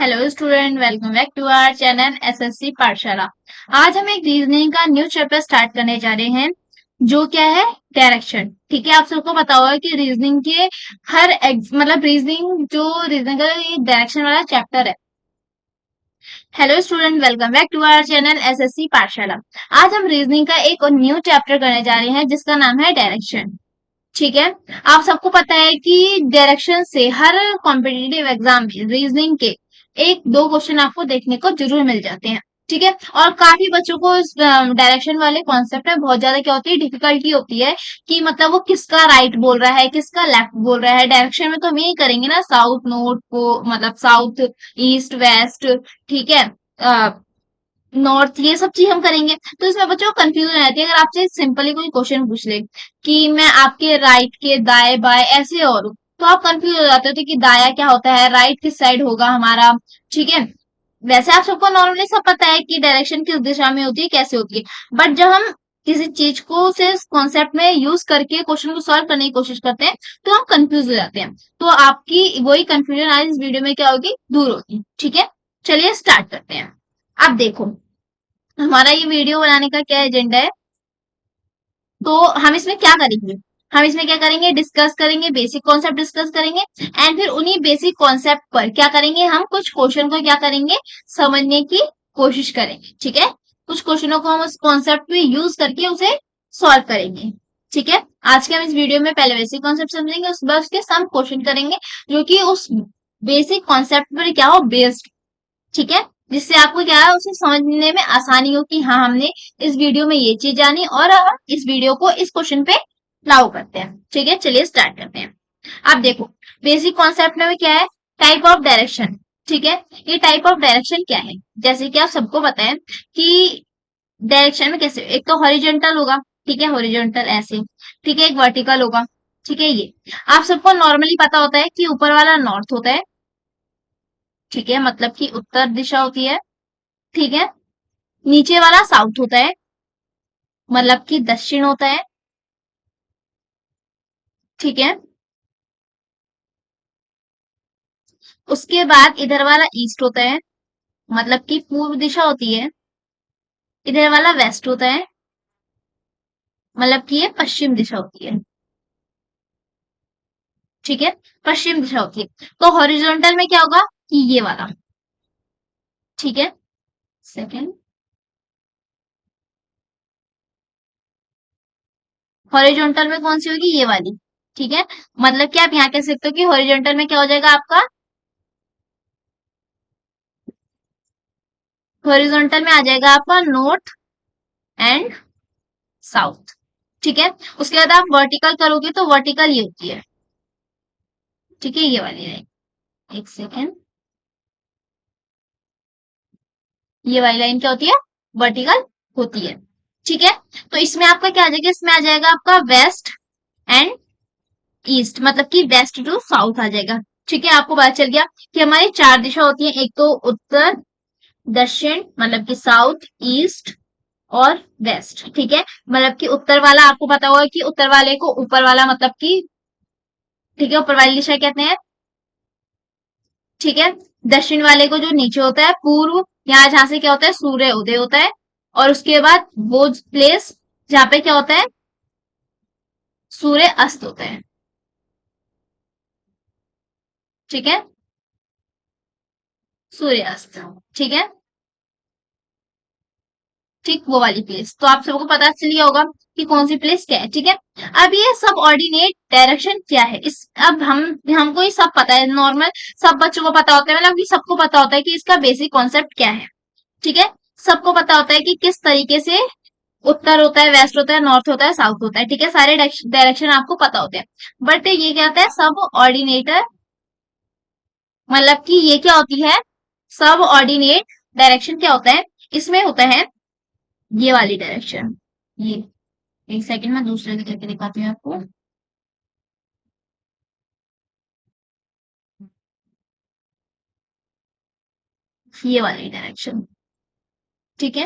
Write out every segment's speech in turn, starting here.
Hello student, welcome back to our channel SSC Pathshala. आज हम एक रीजनिंग का न्यू चैप्टर स्टार्ट करने जा रहे हैं जो क्या है, डायरेक्शन। ठीक है, आप सबको पता होगा कि रीजनिंग के मतलब रीजनिंग का ये डायरेक्शन वाला चैप्टर है। Hello student, welcome back to our channel SSC Pathshala. आज हम रीजनिंग का एक और न्यू चैप्टर करने जा रहे हैं जिसका नाम है डायरेक्शन। ठीक है, आप सबको पता है कि डायरेक्शन से हर कॉम्पिटिटिव एग्जाम में रीजनिंग के एक दो क्वेश्चन आपको देखने को जरूर मिल जाते हैं। ठीक है, और काफी बच्चों को इस डायरेक्शन वाले कॉन्सेप्ट में बहुत ज्यादा क्या होती है, डिफिकल्टी होती है कि मतलब वो किसका राइट बोल रहा है, किसका लेफ्ट बोल रहा है। डायरेक्शन में तो हम यही करेंगे ना, साउथ नॉर्थ को मतलब साउथ ईस्ट वेस्ट। ठीक है, नॉर्थ, ये सब चीज हम करेंगे तो इसमें बच्चों को कंफ्यूजन रहती है। अगर आपसे सिंपली कोई क्वेश्चन पूछ ले कि मैं आपके राइट के दाएं बाएं ऐसे और हूं, तो आप कंफ्यूज हो जाते हो कि दाया क्या होता है, राइट किस साइड होगा हमारा। ठीक है, वैसे आप सबको नॉर्मली सब पता है कि डायरेक्शन किस दिशा में होती है, कैसे होती है। बट जब हम किसी चीज को से कॉन्सेप्ट में यूज करके क्वेश्चन को सॉल्व करने की कोशिश करते हैं तो हम कंफ्यूज हो जाते हैं। तो आपकी वही कंफ्यूजन आज इस वीडियो में क्या होगी, दूर होगी। ठीक है, चलिए स्टार्ट करते हैं। अब देखो, हमारा ये वीडियो बनाने का क्या एजेंडा है। तो हम इसमें क्या करेंगे, डिस्कस करेंगे, बेसिक कॉन्सेप्ट डिस्कस करेंगे। एंड फिर उन्हीं बेसिक कॉन्सेप्ट पर क्या करेंगे, हम कुछ क्वेश्चन को क्या करेंगे, समझने की कोशिश करेंगे। ठीक है, कुछ क्वेश्चनों को हम उस कॉन्सेप्ट में यूज करके उसे सॉल्व करेंगे। ठीक है, आज के हम इस वीडियो में पहले बेसिक कॉन्सेप्ट समझेंगे, उसके बाद उसके सम क्वेश्चन करेंगे जो कि उस बेसिक कॉन्सेप्ट पर क्या हो, बेस्ड। ठीक है, जिससे आपको क्या है, उसे समझने में आसानी हो कि हाँ, हमने इस वीडियो में ये चीज जानी और हम इस वीडियो को इस क्वेश्चन पे लागू करते हैं। ठीक है, चलिए स्टार्ट करते हैं। अब देखो, बेसिक कॉन्सेप्ट में क्या है, टाइप ऑफ डायरेक्शन। ठीक है, ये टाइप ऑफ डायरेक्शन क्या है, जैसे कि आप सबको पता है कि डायरेक्शन में कैसे, एक तो हॉरिजॉन्टल होगा। ठीक है, हॉरिजॉन्टल ऐसे। ठीक है, एक वर्टिकल होगा। ठीक है, ये आप सबको नॉर्मली पता होता है कि ऊपर वाला नॉर्थ होता है। ठीक है, मतलब कि उत्तर दिशा होती है। ठीक है, नीचे वाला साउथ होता है, मतलब कि दक्षिण होता है। ठीक है, उसके बाद इधर वाला ईस्ट होता है, मतलब कि पूर्व दिशा होती है। इधर वाला वेस्ट होता है, मतलब कि ये पश्चिम दिशा होती है। ठीक है, पश्चिम दिशा होती है। तो हॉरिजॉन्टल में क्या होगा कि ये वाला। ठीक है, सेकेंड, हॉरिजॉन्टल में कौन सी होगी, ये वाली। ठीक है, मतलब कि आप यहाँ कह सकते हो कि हॉरिजॉन्टल में क्या हो जाएगा आपका, हॉरिजॉन्टल में आ जाएगा आपका नॉर्थ एंड साउथ। ठीक है, उसके बाद आप वर्टिकल करोगे तो वर्टिकल ये होती है। ठीक है, ये वाली लाइन, एक सेकेंड, ये वाली लाइन क्या होती है, वर्टिकल होती है। ठीक है, तो इसमें आपका क्या आ जाएगा, इसमें आ जाएगा आपका वेस्ट एंड ईस्ट, मतलब कि वेस्ट टू साउथ आ जाएगा। ठीक है, आपको पता चल गया कि हमारी चार दिशा होती है, एक तो उत्तर, दक्षिण मतलब कि साउथ, ईस्ट और वेस्ट। ठीक है, मतलब कि उत्तर वाला आपको पता होगा कि उत्तर वाले को ऊपर वाला मतलब कि, ठीक है, ऊपर वाली दिशा कहते हैं। ठीक है, दक्षिण वाले को जो नीचे होता है, पूर्व, यहाँ जहां से क्या होता है, सूर्य उदय होता है। और उसके बाद वो प्लेस जहां पे क्या होता है, सूर्य अस्त होता है। ठीक है, सूर्य अस्त। ठीक है, ठीक वो वाली प्लेस तो आप सबको पता चल गया होगा कि कौन सी प्लेस क्या है। ठीक है, अब ये सब ऑर्डिनेट डायरेक्शन क्या है, इस अब हमको ये सब पता है, नॉर्मल सब बच्चों को पता होता है, मतलब कि सबको पता होता है कि इसका बेसिक कॉन्सेप्ट क्या है। ठीक है, सबको पता होता है कि किस तरीके से उत्तर होता है, वेस्ट होता है, नॉर्थ होता है, साउथ होता है। ठीक है, सारे डायरेक्शन आपको पता होते हैं। बट ये क्या होता है, सब ऑर्डिनेटर, मतलब कि ये क्या होती है, सब ऑर्डिनेट डायरेक्शन क्या होता है, इसमें होता है ये वाली डायरेक्शन। ये, एक सेकंड में दूसरे की करके दिखाती हूँ आपको। ये वाली डायरेक्शन। ठीक है,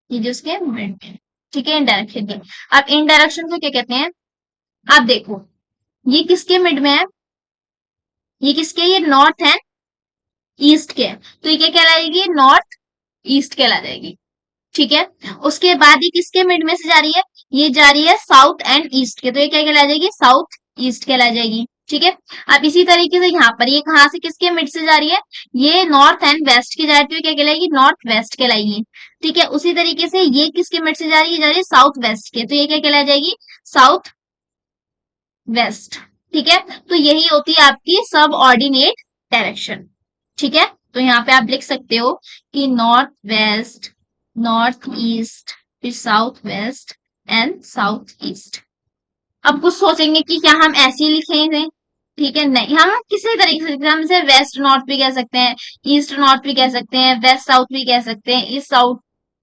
ये जो उसके मिड में, ठीक है, इन डायरेक्शन की। अब इन डायरेक्शन को क्या कहते हैं, आप देखो, ये किसके मिड में है, ये किसके, ये नॉर्थ है, ईस्ट के, तो ये क्या कहलाएगी, नॉर्थ ईस्ट कहला जाएगी। ठीक है, उसके बाद ये किसके मिड में से जा रही है, ये जा रही है साउथ एंड ईस्ट के, तो ये क्या कहला जाएगी, साउथ ईस्ट कहला जाएगी। ठीक है, अब इसी तरीके से यहाँ पर ये कहाँ से किसके मिड से जा रही है, ये नॉर्थ एंड वेस्ट की जा रही है, क्या कहलाएगी, नॉर्थ वेस्ट कहलाएगी। ठीक है, उसी तरीके से ये किसके मिड से जा रही है, जा रही है साउथ वेस्ट के, तो ये क्या कहला जाएगी, साउथ वेस्ट। ठीक है, तो यही होती है आपकी सब ऑर्डिनेट डायरेक्शन। ठीक है, तो यहाँ पे आप लिख सकते हो कि नॉर्थ वेस्ट, नॉर्थ ईस्ट, फिर south west and south east. अब कुछ सोचेंगे कि क्या हम ऐसे ही लिखेंगे, ठीक है, नहीं, हम किसी तरीके से हम इसे वेस्ट नॉर्थ भी कह सकते हैं, ईस्ट नॉर्थ भी कह सकते हैं, वेस्ट साउथ भी कह सकते हैं, ईस्ट साउथ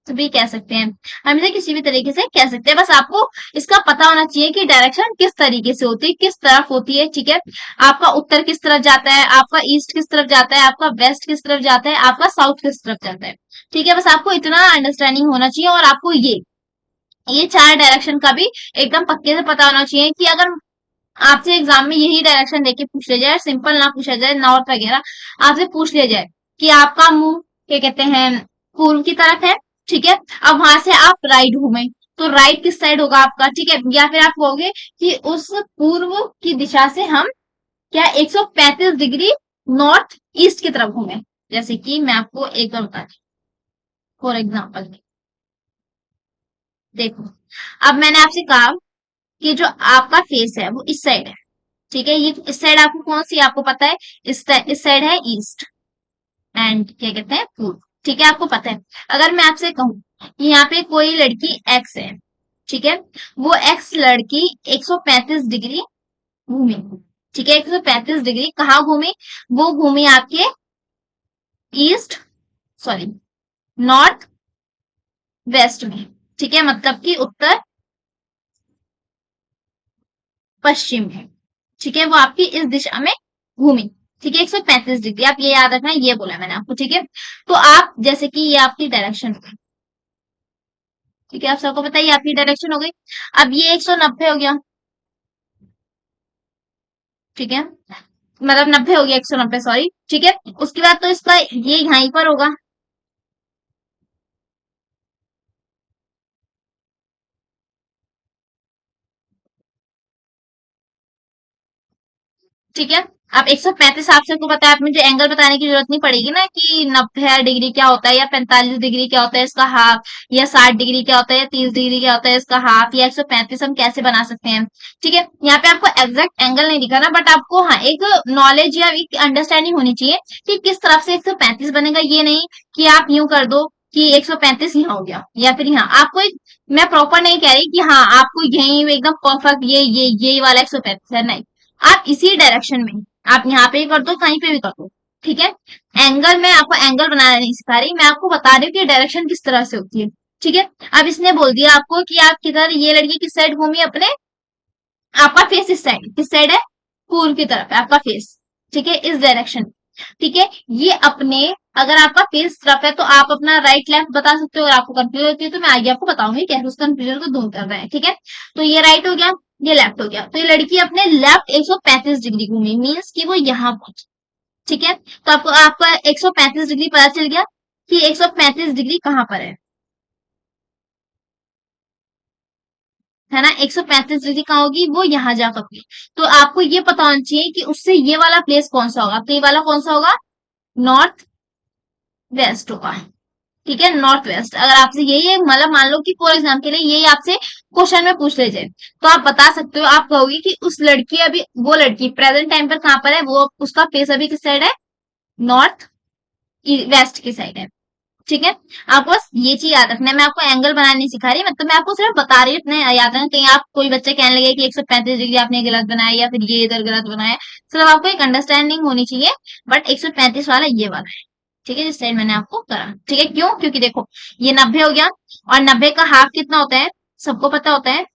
भी कह सकते हैं, हम इसे किसी भी तरीके से कह सकते हैं, बस आपको इसका पता होना चाहिए कि डायरेक्शन किस तरीके से होती है, किस तरफ होती है। ठीक है, आपका उत्तर किस तरफ जाता है, आपका ईस्ट किस तरफ जाता है, आपका वेस्ट किस तरफ जाता है, आपका साउथ किस तरफ जाता है। ठीक है, बस आपको इतना अंडरस्टैंडिंग होना चाहिए, और आपको ये चार डायरेक्शन का भी एकदम पक्के से पता होना चाहिए कि अगर आपसे एग्जाम में यही डायरेक्शन देके पूछ लिया जाए, सिंपल ना पूछा जाए नॉर्थ वगैरह, आपसे पूछ लिया जाए कि आपका मुंह क्या कहते हैं पूर्व की तरफ है, ठीक है, अब वहां से आप राइट घूमे, तो राइट किस साइड होगा आपका, ठीक है, या फिर आप कहोगे कि उस पूर्व की दिशा से हम क्या 135 डिग्री नॉर्थ ईस्ट की तरफ घूमे। जैसे कि मैं आपको एक बार बता दी फॉर एग्जाम्पल, देखो, अब मैंने आपसे कहा कि जो आपका फेस है वो इस साइड है, ठीक है, ये इस साइड आपको कौन सी आपको पता है, इस साइड है ईस्ट एंड क्या कहते हैं पूर्व। ठीक है, आपको पता है। अगर मैं आपसे कहूं कि यहाँ पे कोई लड़की एक्स है, ठीक है, वो एक्स लड़की 135 डिग्री घूमी, ठीक है, 135 डिग्री कहाँ घूमी, वो घूमी आपके ईस्ट, सॉरी, नॉर्थ वेस्ट में। ठीक है, मतलब कि उत्तर पश्चिम में। ठीक है, वो आपकी इस दिशा में घूमी। ठीक है, 135 डिग्री, आप ये याद रखना, ये बोला मैंने आपको। ठीक है, तो आप जैसे कि ये आपकी डायरेक्शन हो गई, ठीक है, आप सबको बताइए आपकी डायरेक्शन हो गई। अब ये 190 हो गया, ठीक है, मतलब 90 हो गया, 190 सॉरी। ठीक है, उसके बाद तो इसका ये यहीं पर होगा, ठीक है। अब 135 आप सबको पता है, आप मुझे एंगल बताने की जरूरत नहीं पड़ेगी ना कि 90 डिग्री क्या होता है, या 45 डिग्री क्या होता है इसका हाफ, या 60 डिग्री क्या होता है, या 30 डिग्री क्या होता है इसका हाफ, या 135 हम कैसे बना सकते हैं। ठीक है, यहाँ पे आपको एग्जैक्ट एंगल नहीं दिखा ना, बट आपको हाँ एक नॉलेज या एक अंडरस्टैंडिंग होनी चाहिए कि किस तरफ से 135 बनेगा। ये नहीं कि आप यूं कर दो कि 135 यहाँ हो गया, या फिर यहाँ आपको मैं प्रॉपर नहीं कह रही कि हाँ आपको यही एकदम परफेक्ट ये वाला 135 है, नहीं, आप इसी डायरेक्शन में आप यहाँ पे भी कर दो, कहीं पे भी कर दो। ठीक है, एंगल में आपको एंगल बनाना नहीं सिखा रही, मैं आपको बता रही हूँ कि डायरेक्शन किस तरह से होती है। ठीक है, अब इसने बोल दिया आपको कि आप किधर, ये लड़की किस साइड घूमी अपने, आपका फेस इस साइड, किस साइड है, पूर्व की तरफ है आपका फेस। ठीक है, इस डायरेक्शन। ठीक है, ये अपने, अगर आपका फेस तरफ है तो आप अपना राइट लेफ्ट बता सकते हो, अगर आपको कंफ्यूज होती है तो मैं आगे आपको बताऊंगी कैसे उस कंफ्यूजन को दूर कर रहे हैं। ठीक है, तो ये राइट हो गया, ये लेफ्ट हो गया, तो ये लड़की अपने लेफ्ट 135 डिग्री घूमी, मीन्स कि वो यहाँ पहुंची। ठीक है, तो आपको आपका 135 डिग्री पता चल गया कि 135 डिग्री कहाँ पर है ना, 135 डिग्री कहाँ होगी, वो यहाँ जाकर होगी। तो आपको ये पता होना चाहिए कि उससे ये वाला प्लेस कौन सा होगा, तो ये वाला कौन सा होगा, नॉर्थ वेस्ट होगा। ठीक है, नॉर्थ वेस्ट। अगर आपसे यही है, मतलब मान लो कि फॉर एग्जाम के लिए यही आपसे क्वेश्चन में पूछ ले जाए, तो आप बता सकते हो, आप कहोगे कि उस लड़की अभी, वो लड़की प्रेजेंट टाइम पर कहाँ पर है, वो उसका फेस अभी किस साइड है, नॉर्थ वेस्ट की साइड है। ठीक है, आपको बस ये चीज याद रखना है, मैं आपको एंगल बनाना नहीं सिखा रही, मतलब मैं आपको सिर्फ बता रही हूँ, इतने याद रखना, कहीं आप कोई बच्चे कहने लगे कि 135 डिग्री आपने गलत बनाया या फिर ये इधर गलत बनाया, सिर्फ आपको एक अंडरस्टैंडिंग होनी चाहिए। बट 135 वाला ये वाला है, ठीक है, जिस साइड मैंने आपको करा। ठीक है, क्यों, क्योंकि देखो ये 90 हो गया, और 90 का हाफ कितना होता है, सबको पता होता है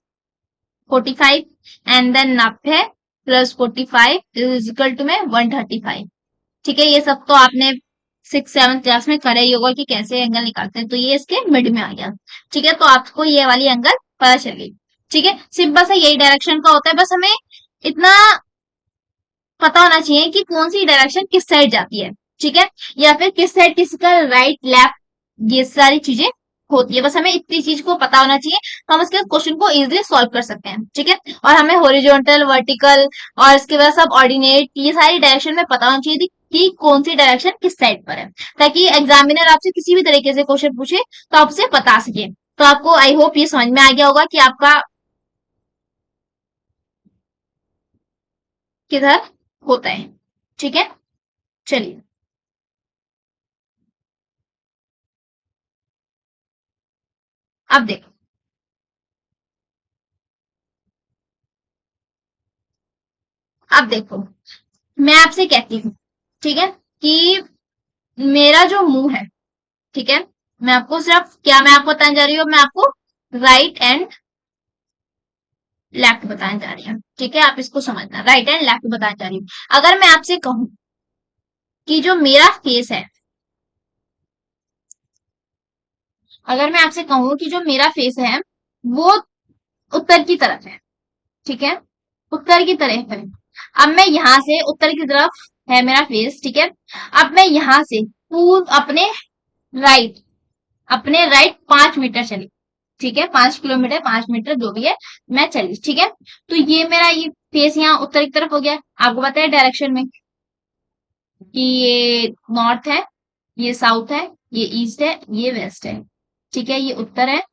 45, and then 90 plus 45 is equal to में 135। ठीक है, ये सब तो आपने 6 7 क्लास में करा ही होगा कि कैसे एंगल निकालते हैं, तो ये इसके मिड में आ गया। ठीक है, तो आपको ये वाली एंगल पता चल गई। ठीक है, सिंपल सा यही डायरेक्शन का होता है, बस हमें इतना पता होना चाहिए कि कौन सी डायरेक्शन किस साइड जाती है। ठीक है, या फिर किस साइड किसी का राइट लेफ्ट, ये सारी चीजें होती है। बस हमें इतनी चीज को पता होना चाहिए तो हम इसके क्वेश्चन को इजीली सॉल्व कर सकते हैं। ठीक है, और हमें हॉरिजॉन्टल, वर्टिकल और इसके बाद सब ऑर्डिनेट, ये सारी डायरेक्शन में पता होना चाहिए कि कौन सी डायरेक्शन किस साइड पर है, ताकि एग्जामिनर आपसे किसी भी तरीके से क्वेश्चन पूछे तो आप उसे बता सके। तो आपको आई होप ये समझ में आ गया होगा कि आपका किधर होता है। ठीक है, चलिए अब देखो, अब देखो मैं आपसे कहती हूँ, ठीक है, कि मेरा जो मुंह है, ठीक है, मैं आपको सिर्फ क्या मैं आपको बताने जा रही हूँ, मैं आपको राइट एंड लेफ्ट बताने जा रही हूँ। ठीक है, आप इसको समझना, राइट एंड लेफ्ट बताने जा रही हूँ। अगर मैं आपसे कहूँ कि जो मेरा फेस है, अगर मैं आपसे कहूँ कि जो मेरा फेस है वो उत्तर की तरफ है, ठीक है, उत्तर की तरफ है। अब मैं यहाँ से उत्तर की तरफ है मेरा फेस, ठीक है, अब मैं यहाँ से पूर्व राइट अपने राइट 5 मीटर चली, ठीक है, 5 किलोमीटर 5 मीटर जो भी है मैं चली, ठीक है। तो ये मेरा ये फेस यहाँ उत्तर की तरफ हो गया। आपको पता है डायरेक्शन में कि ये नॉर्थ है, ये साउथ है, ये ईस्ट है, ये वेस्ट है, ठीक है, ये उत्तर है,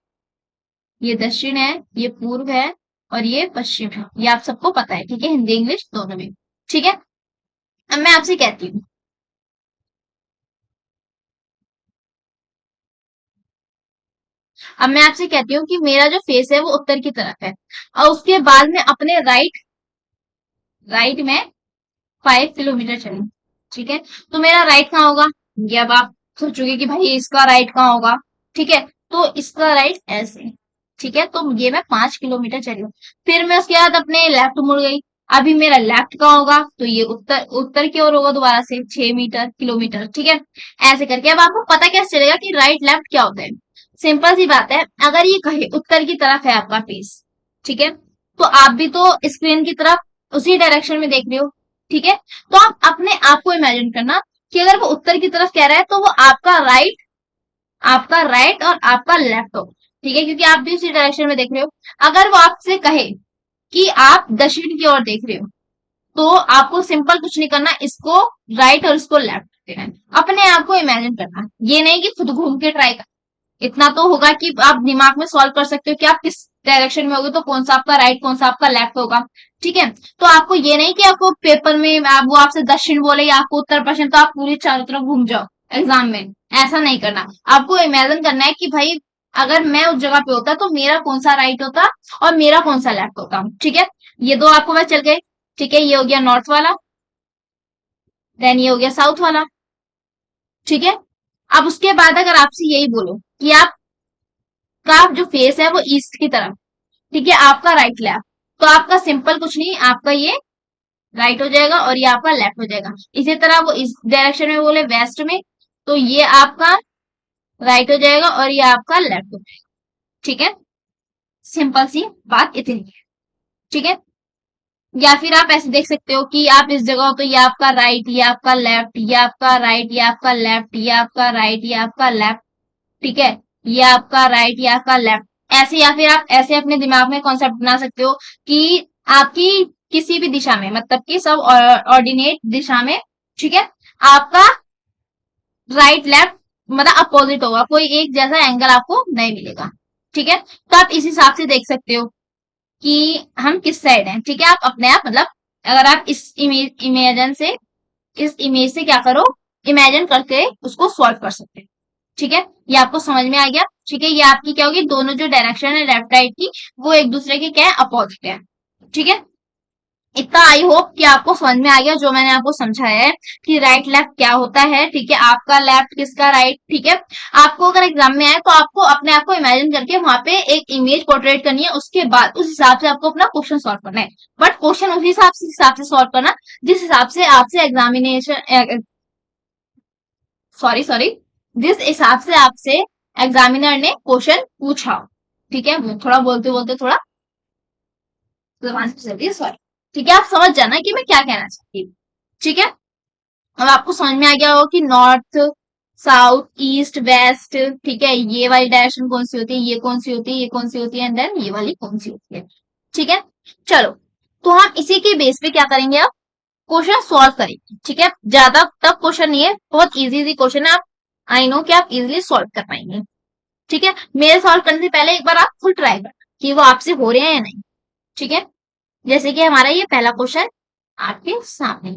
ये दक्षिण है, ये पूर्व है और ये पश्चिम है। ये आप सबको पता है, ठीक है, हिंदी इंग्लिश दोनों में। ठीक है, अब मैं आपसे कहती हूँ, अब मैं आपसे कहती हूँ कि मेरा जो फेस है वो उत्तर की तरफ है, और उसके बाद में अपने राइट राइट में 5 किलोमीटर चली, ठीक है। तो मेरा राइट कहाँ होगा, ये अब आप सोचोगे कि भाई इसका राइट कहाँ होगा, ठीक है, तो इसका राइट ऐसे, ठीक है, तो ये मैं 5 किलोमीटर चली हूँ। फिर मैं उसके बाद अपने लेफ्ट मुड़ गई, अभी मेरा लेफ्ट कहाँ होगा, तो ये उत्तर उत्तर की ओर होगा, दोबारा से 6 मीटर किलोमीटर, ठीक है। ऐसे करके अब आपको पता कैसे चलेगा कि राइट लेफ्ट क्या होता है। सिंपल सी बात है, अगर ये कहे उत्तर की तरफ है आपका फेस, ठीक है, तो आप भी तो स्क्रीन की तरफ उसी डायरेक्शन में देख रहे हो, ठीक है। तो आप अपने आप को इमेजिन करना कि अगर वो उत्तर की तरफ कह रहा है तो वो आपका राइट और आपका लेफ्ट हो, ठीक है, क्योंकि आप भी उसी डायरेक्शन में देख रहे हो। अगर वो आपसे कहे कि आप दक्षिण की ओर देख रहे हो, तो आपको सिंपल कुछ नहीं करना, इसको राइट और इसको लेफ्ट देना है। अपने आप को इमेजिन करना, ये नहीं कि खुद घूम के ट्राई करना। इतना तो होगा कि आप दिमाग में सॉल्व कर सकते हो कि आप किस डायरेक्शन में होगे, तो कौन सा आपका राइट कौन सा आपका लेफ्ट होगा, ठीक है। तो आपको ये नहीं कि आपको पेपर में वो आपसे दक्षिण बोले या आपको उत्तर पश्चिम, तो आप पूरी चारों तरफ घूम जाओ एग्जाम में, ऐसा नहीं करना। आपको इमेजिन करना है कि भाई अगर मैं उस जगह पे होता तो मेरा कौन सा राइट होता और मेरा कौन सा लेफ्ट होता, ठीक है। ये दो आपको पता चल गए, ठीक है, ये हो गया नॉर्थ वाला, देन ये हो गया साउथ वाला, ठीक है। अब उसके बाद अगर आपसे यही बोलो कि आपका जो फेस है वो ईस्ट की तरफ, ठीक है, आपका राइट लेफ्ट, तो आपका सिंपल कुछ नहीं, आपका ये राइट हो जाएगा और ये आपका लेफ्ट हो जाएगा। इसी तरह वो इस डायरेक्शन में बोले वेस्ट में, तो ये आपका राइट हो जाएगा और ये आपका लेफ्ट हो जाएगा, ठीक है। सिंपल सी बात इतनी है, ठीक है। या फिर आप ऐसे देख सकते हो कि आप इस जगह हो तो ये आपका राइट, ये आपका लेफ्ट, ये आपका राइट, ये आपका लेफ्ट, ये आपका राइट, ये आपका लेफ्ट, ठीक है, ये आपका राइट, ये आपका लेफ्ट, ऐसे। या फिर आप ऐसे अपने दिमाग में कॉन्सेप्ट बना सकते हो कि आपकी किसी भी दिशा में, मतलब कि सब ऑर्डिनेट दिशा में, ठीक है, आपका राइट लेफ्ट मतलब अपोजिट होगा, कोई एक जैसा एंगल आपको नहीं मिलेगा, ठीक है। तो आप इस हिसाब से देख सकते हो कि हम किस साइड हैं, ठीक है। आप अपने आप मतलब अगर आप इस इस इमेज से क्या करो, इमेजिन करके उसको सॉल्व कर सकते हैं, ठीक है। ये आपको समझ में आ गया, ठीक है। ये आपकी क्या होगी, दोनों जो डायरेक्शन है लेफ्ट राइट की, वो एक दूसरे के क्या है, अपोजिट है, ठीक है। इतना आई होप कि आपको समझ में आ गया जो मैंने आपको समझाया है कि राइट लेफ्ट क्या होता है, ठीक है, आपका लेफ्ट किसका राइट, ठीक है। आपको अगर एग्जाम में आए तो आपको अपने आप को इमेजिन करके वहां पे एक इमेज पोर्ट्रेट करनी है, उसके बाद उस हिसाब से आपको अपना क्वेश्चन सॉल्व करना है। बट क्वेश्चन उस हिसाब से सॉल्व करना जिस हिसाब से आपसे एग्जामिनेशन, सॉरी सॉरी, जिस हिसाब से आपसे एग्जामिनर ने क्वेश्चन पूछा हो, ठीक है। वो थोड़ा बोलते बोलते थोड़ा जबान से चलती है, सॉरी, ठीक है। आप समझ जाना कि मैं क्या कहना चाहती हूँ, ठीक है। अब आपको समझ में आ गया होगा कि नॉर्थ, साउथ, ईस्ट, वेस्ट, ठीक है, ये वाली डायरेक्शन कौन सी होती है, ये कौन सी होती है, ये कौन सी होती है, एंड देन ये वाली कौन सी होती है। ठीक है, चलो, तो हम इसी के बेस पे क्या करेंगे, अब क्वेश्चन सॉल्व करेंगे। ठीक है, ज्यादा टफ क्वेश्चन नहीं है, बहुत इजी इजी क्वेश्चन है, आप आई नो कि आप इजीली सॉल्व कर पाएंगे। ठीक है, मेरे सॉल्व करने से पहले एक बार आप खुद ट्राई करना कि वो आपसे हो रहे हैं या नहीं। ठीक है, जैसे कि हमारा ये पहला क्वेश्चन आपके सामने।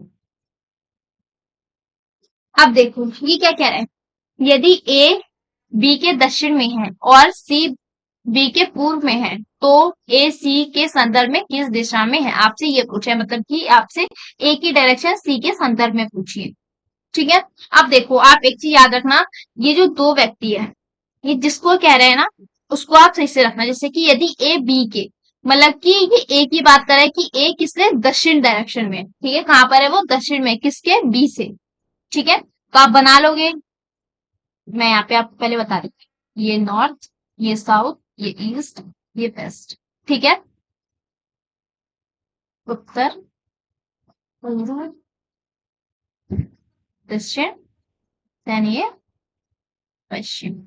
अब देखो ये क्या कह रहा है, यदि ए बी के दक्षिण में है और सी बी के पूर्व में है, तो ए सी के संदर्भ में किस दिशा में है, आपसे ये पूछा है, मतलब कि आपसे ए की डायरेक्शन सी के संदर्भ में पूछिए। ठीक है, अब देखो आप एक चीज याद रखना, ये जो दो व्यक्ति है, ये जिसको कह रहे हैं ना, उसको आप सही से रखना। जैसे कि यदि ए बी के, मतलब कि ये ए की बात कर रहा है कि ए किसने, दक्षिण डायरेक्शन में, ठीक है, कहां पर है वो, दक्षिण में, किसके, बी से। ठीक है, तो आप बना लोगे, मैं यहाँ पे आपको पहले बता देती हूँ, ये नॉर्थ, ये साउथ, ये ईस्ट, ये वेस्ट। ठीक है, उत्तर, पूर्व, दक्षिण, देन ये पश्चिम।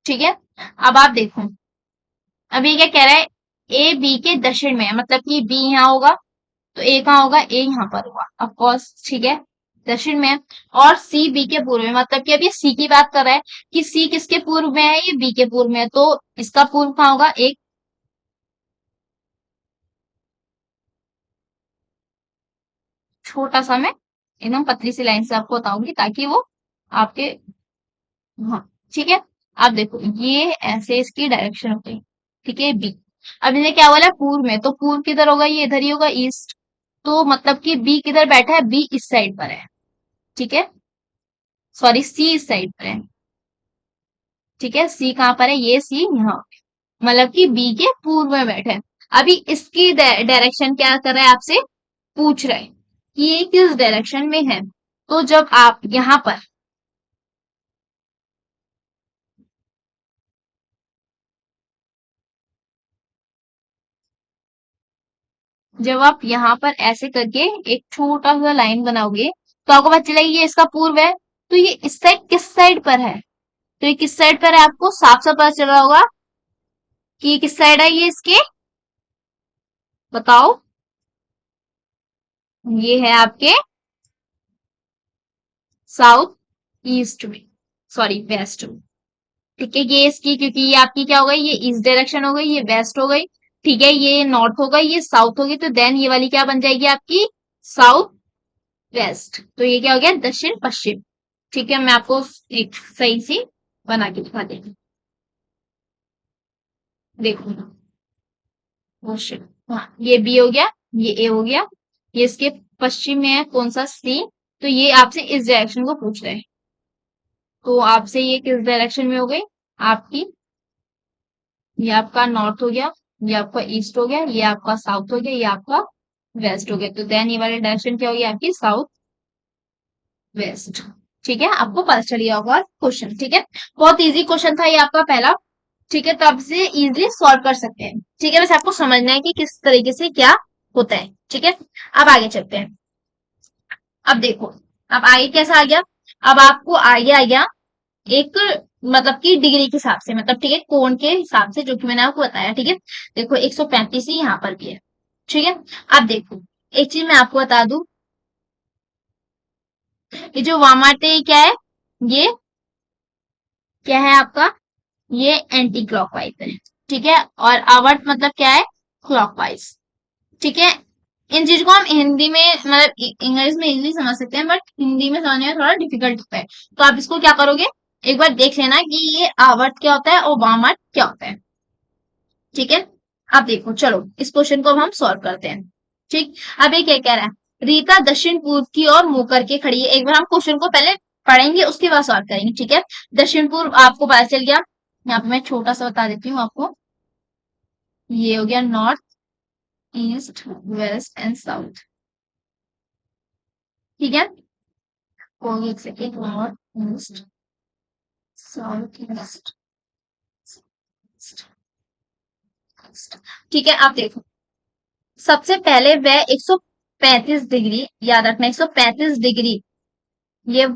ठीक है, अब आप देखो, अब ये क्या कह रहा है, ए बी के दक्षिण में है, मतलब कि बी यहाँ होगा, तो ए कहाँ होगा, ए यहाँ पर होगा ऑफकोर्स। ठीक है, दक्षिण में है, और सी बी के पूर्व में, मतलब कि अब ये सी की बात कर रहा है कि सी किसके पूर्व में है, ये बी के पूर्व में है, तो इसका पूर्व कहाँ होगा, एक छोटा सा, मैं एकदम पतली सी लाइन से आपको बताऊंगी ताकि वो आपके, हाँ, ठीक है। आप देखो ये ऐसे इसकी डायरेक्शन हो गई, ठीक है, बी। अब इन्हें क्या बोला है, पूर्व में, तो पूर्व किधर होगा, ये इधर ही होगा, ईस्ट। तो मतलब कि बी किधर बैठा है, बी इस साइड पर है। ठीक है, सॉरी, सी इस साइड पर है। ठीक है, सी कहाँ पर है, ये सी यहाँ, मतलब कि बी के पूर्व में बैठा है। अभी इसकी डायरेक्शन क्या कर रहा है, आपसे पूछ रहा है कि ये किस डायरेक्शन में है। तो जब आप यहाँ पर, जब आप यहाँ पर ऐसे करके एक छोटा सा लाइन बनाओगे, तो आपको पता चलेगा ये इसका पूर्व है, तो ये इस साइड किस साइड पर है, तो ये किस साइड पर है, आपको साफ साफ पता चल रहा होगा कि ये किस साइड है, ये इसके, बताओ, ये है आपके साउथ ईस्ट में, सॉरी वेस्ट में। ठीक है, ये इसकी, क्योंकि ये आपकी क्या हो गई, ये ईस्ट डायरेक्शन हो गई, ये वेस्ट हो गई। ठीक है, ये नॉर्थ हो गई, ये साउथ होगी, तो देन ये वाली क्या बन जाएगी आपकी, साउथ वेस्ट। तो ये क्या हो गया, दक्षिण पश्चिम। ठीक है, मैं आपको एक सही सी बना के दिखा देती, देखो, क्वेश्चन, हाँ, ये बी हो गया, ये ए हो गया, ये इसके पश्चिम में है कौन सा, सी। तो ये आपसे इस डायरेक्शन को पूछ रहे हैं, तो आपसे ये किस डायरेक्शन में हो गई आपकी, ये आपका नॉर्थ हो गया, ये आपका ईस्ट हो गया, ये आपका साउथ हो गया, ये आपका वेस्ट हो गया। तो देन ये वाली डायरेक्शन क्या होगी आपकी, साउथ वेस्ट। ठीक है, आपको पता चल गया होगा क्वेश्चन। ठीक है, बहुत इजी क्वेश्चन था ये आपका पहला। ठीक है, तो आप इसे इजिली सॉल्व कर सकते हैं। ठीक है, बस आपको समझना है कि किस तरीके से क्या होता है। ठीक है, अब आगे चलते हैं। अब देखो, अब आगे कैसा आ गया, अब आपको आगे आ गया एक, मतलब कि डिग्री के हिसाब से, मतलब ठीक है, कोण के हिसाब से, जो कि मैंने आपको बताया। ठीक है, देखो 135 ही यहाँ पर भी है। ठीक है, अब देखो एक चीज मैं आपको बता दूं, ये जो वामाटे क्या है, ये क्या है आपका, ये एंटी क्लॉकवाइज है। ठीक है, और आवर्त मतलब क्या है, क्लॉकवाइज। ठीक है, इन चीज को हम हिंदी में, मतलब इंग्लिश में इजीली समझ सकते हैं, बट हिंदी में समझने में थोड़ा डिफिकल्ट होता है। तो आप इसको क्या करोगे, एक बार देख लेना कि ये आवर्त क्या होता है और वामाट क्या होता है। ठीक है, अब देखो, चलो इस क्वेश्चन को अब हम सॉल्व करते हैं। ठीक, अब ये क्या कह रहा है, रीता दक्षिण पूर्व की ओर मुंह करके खड़ी है। एक बार हम क्वेश्चन को पहले पढ़ेंगे, उसके बाद सॉल्व करेंगे। ठीक है, दक्षिण पूर्व आपको पता चल गया, यहाँ पे मैं छोटा सा बता देती हूँ आपको, ये हो गया north, east, west and south. ठीक है, और एक second, north, east, south, west, ठीक है। आप देखो, सबसे पहले वह 135 डिग्री, याद रखना 135 डिग्री ये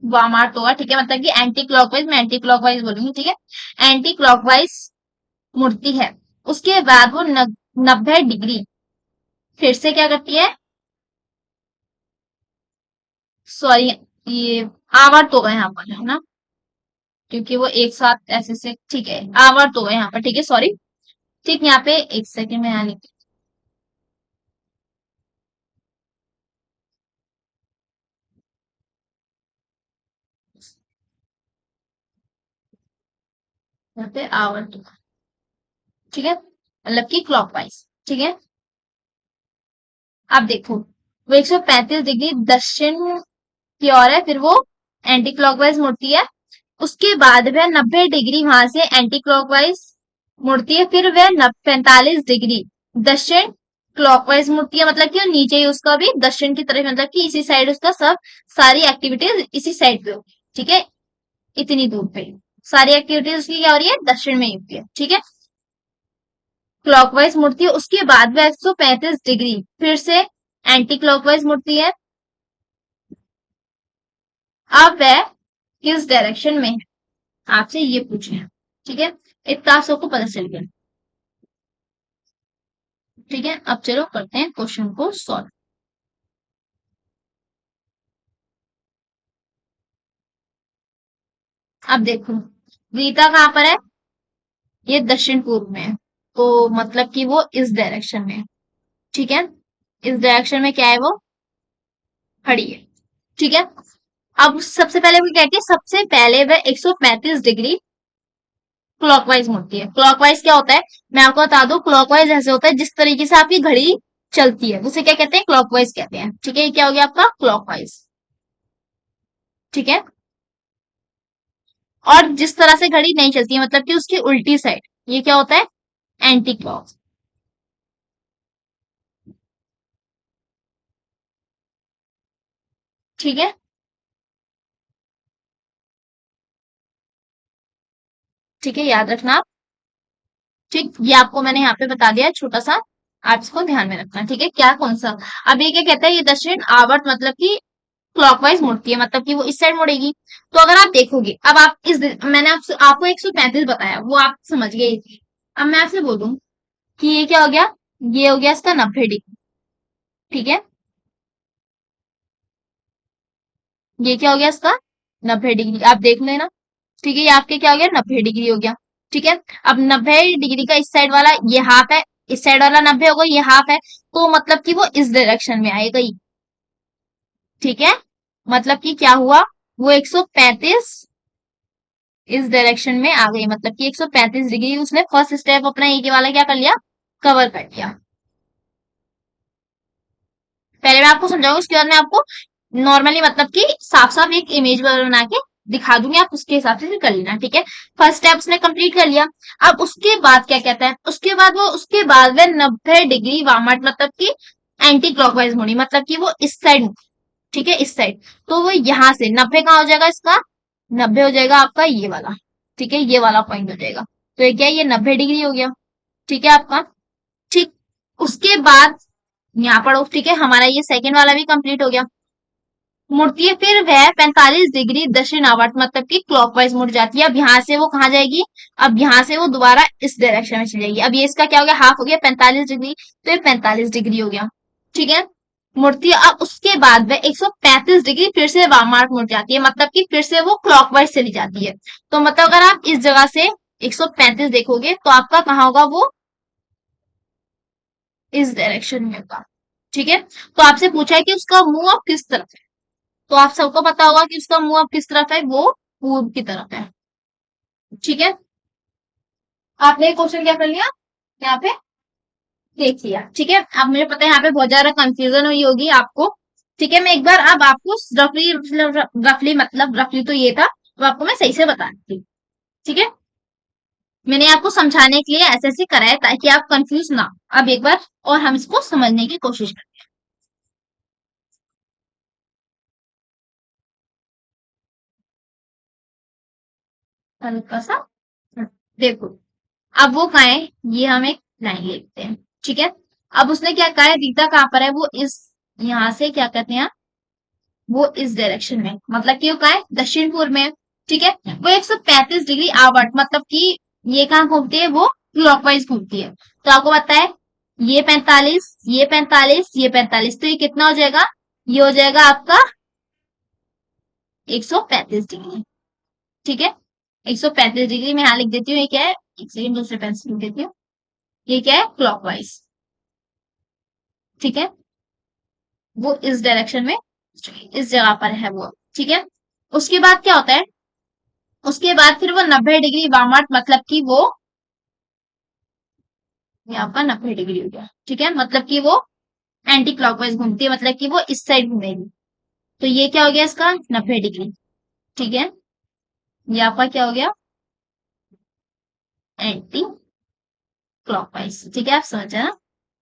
वामार्थ होगा, ठीक है, मतलब कि एंटी क्लॉकवाइज, मैं एंटी क्लॉकवाइज बोलूंगी, ठीक है, एंटी क्लॉकवाइज मुड़ती है, उसके बाद वो 90 डिग्री फिर से क्या करती है, सॉरी, ये आवर्त होगा यहाँ पर, है ना, क्योंकि वो एक साथ ऐसे से, ठीक है, आवर्त होगा यहाँ पर, ठीक है, सॉरी, ठीक, यहाँ पे एक सेकंड में यहाँ लिख, यहाँ पे आवर्त होगा, ठीक है, मतलब कि क्लॉकवाइज, ठीक है। अब देखो, वो 135 डिग्री दक्षिण की ओर है, फिर वो एंटी क्लॉकवाइज मुड़ती है, उसके बाद वह 90 डिग्री वहां से एंटी क्लॉकवाइज मुड़ती है, फिर वह 45 डिग्री दक्षिण क्लॉकवाइज मुड़ती है, मतलब कि वो नीचे ही उसका भी दक्षिण की तरफ, मतलब कि इसी साइड उसका सब सारी एक्टिविटीज इसी साइड पे होगी, ठीक है, इतनी दूर पे सारी एक्टिविटीज उसकी क्या हो रही है, दक्षिण में ही होती है, ठीक है, क्लॉकवाइज मुड़ती है, उसके बाद वह 135 डिग्री फिर से एंटी क्लॉकवाइज मुड़ती है, अब वह किस डायरेक्शन में है, आपसे ये पूछे हैं, ठीक है, इतना आप सबको पता चल गया, ठीक है, अब चलो करते हैं क्वेश्चन को सॉल्व। अब देखो, गीता कहाँ पर है, ये दक्षिण पूर्व में है, तो मतलब कि वो इस डायरेक्शन में है, ठीक है, इस डायरेक्शन में क्या है, वो खड़ी है, ठीक है। अब सबसे पहले वो कहती है, सबसे पहले वह 135 डिग्री क्लॉकवाइज मुड़ती है, क्लॉकवाइज क्या होता है, मैं आपको बता दूं, क्लॉकवाइज ऐसे होता है जिस तरीके से आपकी घड़ी चलती है उसे क्या कहते हैं, क्लॉकवाइज कहते हैं, ठीक है, ये क्या हो गया आपका क्लॉकवाइज, ठीक है, और जिस तरह से घड़ी नहीं चलती है, मतलब कि उसकी उल्टी साइड, ये क्या होता है, एंटी क्लॉक, ठीक है, ठीक है, याद रखना आप, ठीक, ये आपको मैंने यहाँ पे बता दिया है छोटा सा, आप इसको ध्यान में रखना, ठीक है, क्या कौन सा, अब ये क्या कहता है, ये दक्षिण आवर्त मतलब कि क्लॉकवाइज मुड़ती है, मतलब कि वो इस साइड मुड़ेगी, तो अगर आप देखोगे, अब आप मैंने आपको 135 बताया, वो आप समझ गए, अब मैं आपसे बोलूं कि ये क्या हो गया, ये हो गया इसका 90 डिग्री, ठीक है, ये क्या हो गया इसका 90 डिग्री, आप देख लेना, ठीक है, ये आपके क्या हो गया, 90 डिग्री हो गया, ठीक है, अब 90 डिग्री का इस साइड वाला ये हाफ है, इस साइड वाला 90 होगा, ये हाफ है, तो मतलब कि वो इस डायरेक्शन में आएगा ही, ठीक है, मतलब कि क्या हुआ, वो 135 इस डायरेक्शन में आ गई, मतलब कि 135 डिग्री उसने फर्स्ट स्टेप अपना एक वाला क्या कर लिया, कवर कर लिया। पहले मैं आपको समझाऊंगी, उसके बाद मैं आपको नॉर्मली मतलब कि साफ साफ एक इमेज बना के दिखा दूंगी, आप उसके हिसाब से फिर कर लेना, ठीक है, फर्स्ट स्टेप उसने कंप्लीट कर लिया, अब उसके बाद क्या कहता है, उसके बाद वह 90 डिग्री वामट मतलब कि एंटी क्लॉकवाइज मुड़ी, मतलब कि वो इस साइड, ठीक है, इस साइड, तो वो यहां से 90 कहाँ हो जाएगा इसका, 90 हो जाएगा आपका ये वाला, ठीक है, ये वाला पॉइंट हो जाएगा, तो ये क्या है, ये 90 डिग्री हो गया, ठीक है आपका, ठीक, उसके बाद यहाँ पढ़ो, ठीक है, हमारा ये सेकंड वाला भी कंप्लीट हो गया, मुड़ती है, फिर वह 45 डिग्री दक्षिण आवर्त मतलब कि क्लॉकवाइज मुड़ जाती है, अब यहाँ से वो कहाँ जाएगी, अब यहाँ से वो दोबारा इस डायरेक्शन में चली जाएगी, अब ये इसका क्या हो गया, हाफ हो गया 45 डिग्री, तो ये 45 डिग्री हो गया, ठीक है, मुड़ती है, अब उसके बाद वह 135 डिग्री फिर से वामार्क मुड़ जाती है, मतलब कि फिर से वो क्लॉकवाइज चली जाती है, तो मतलब अगर आप इस जगह से 135 देखोगे तो आपका कहाँ होगा, वो इस डायरेक्शन में होगा, ठीक है, तो आपसे पूछा है कि उसका मुंह अब किस तरफ है, तो आप सबको पता होगा कि उसका मुंह अब किस तरफ है, वो पूर्व की तरफ है, ठीक है, आपने क्वेश्चन क्या कर लिया, यहाँ पे देख लिया, ठीक है, अब मुझे पता है यहाँ पे बहुत ज्यादा कंफ्यूजन हुई होगी आपको, ठीक है, मैं एक बार अब आपको रफली रफली तो ये था, तो आपको मैं सही से बता देती हूँ, ठीक है, मैंने आपको समझाने के लिए ऐसे ऐसे कराया ताकि आप कंफ्यूज ना हो। अब एक बार और हम इसको समझने की कोशिश करते हैं हल्का सा, देखो, अब वो कहाँ है, ये हम एक लाइन लिखते हैं, ठीक है, अब उसने क्या कहा है, रीता कहाँ पर है, वो इस यहाँ से क्या कहते हैं, वो इस डायरेक्शन में, मतलब कि वो कहा है दक्षिण पूर्व में, ठीक है। वो 135 डिग्री आवट, मतलब कि ये कहाँ घूमती है, वो क्लॉकवाइज घूमती है। तो आपको पता है ये 45, ये 45, ये 45, तो ये कितना हो जाएगा, ये हो जाएगा आपका 135 डिग्री, ठीक है। 135 डिग्री मैं यहाँ लिख देती हूँ, ये क्या है, एक सेकंड दूसरे पेंसिल लिख देती हूँ, ये क्या है, क्लॉकवाइज, ठीक है। वो इस डायरेक्शन में, इस जगह पर है वो, ठीक है। उसके बाद क्या होता है, उसके बाद फिर वो 90 डिग्री वामावर्त, मतलब कि वो ये आपका 90 डिग्री हो गया, ठीक है, मतलब कि वो एंटी क्लॉकवाइज घूमती है, मतलब कि वो इस साइड घूमेगी। तो ये क्या हो गया इसका 90 डिग्री, ठीक है। ये आपका क्या हो गया, एंटी क्लॉकवाइज, ठीक है, आप समझ ना,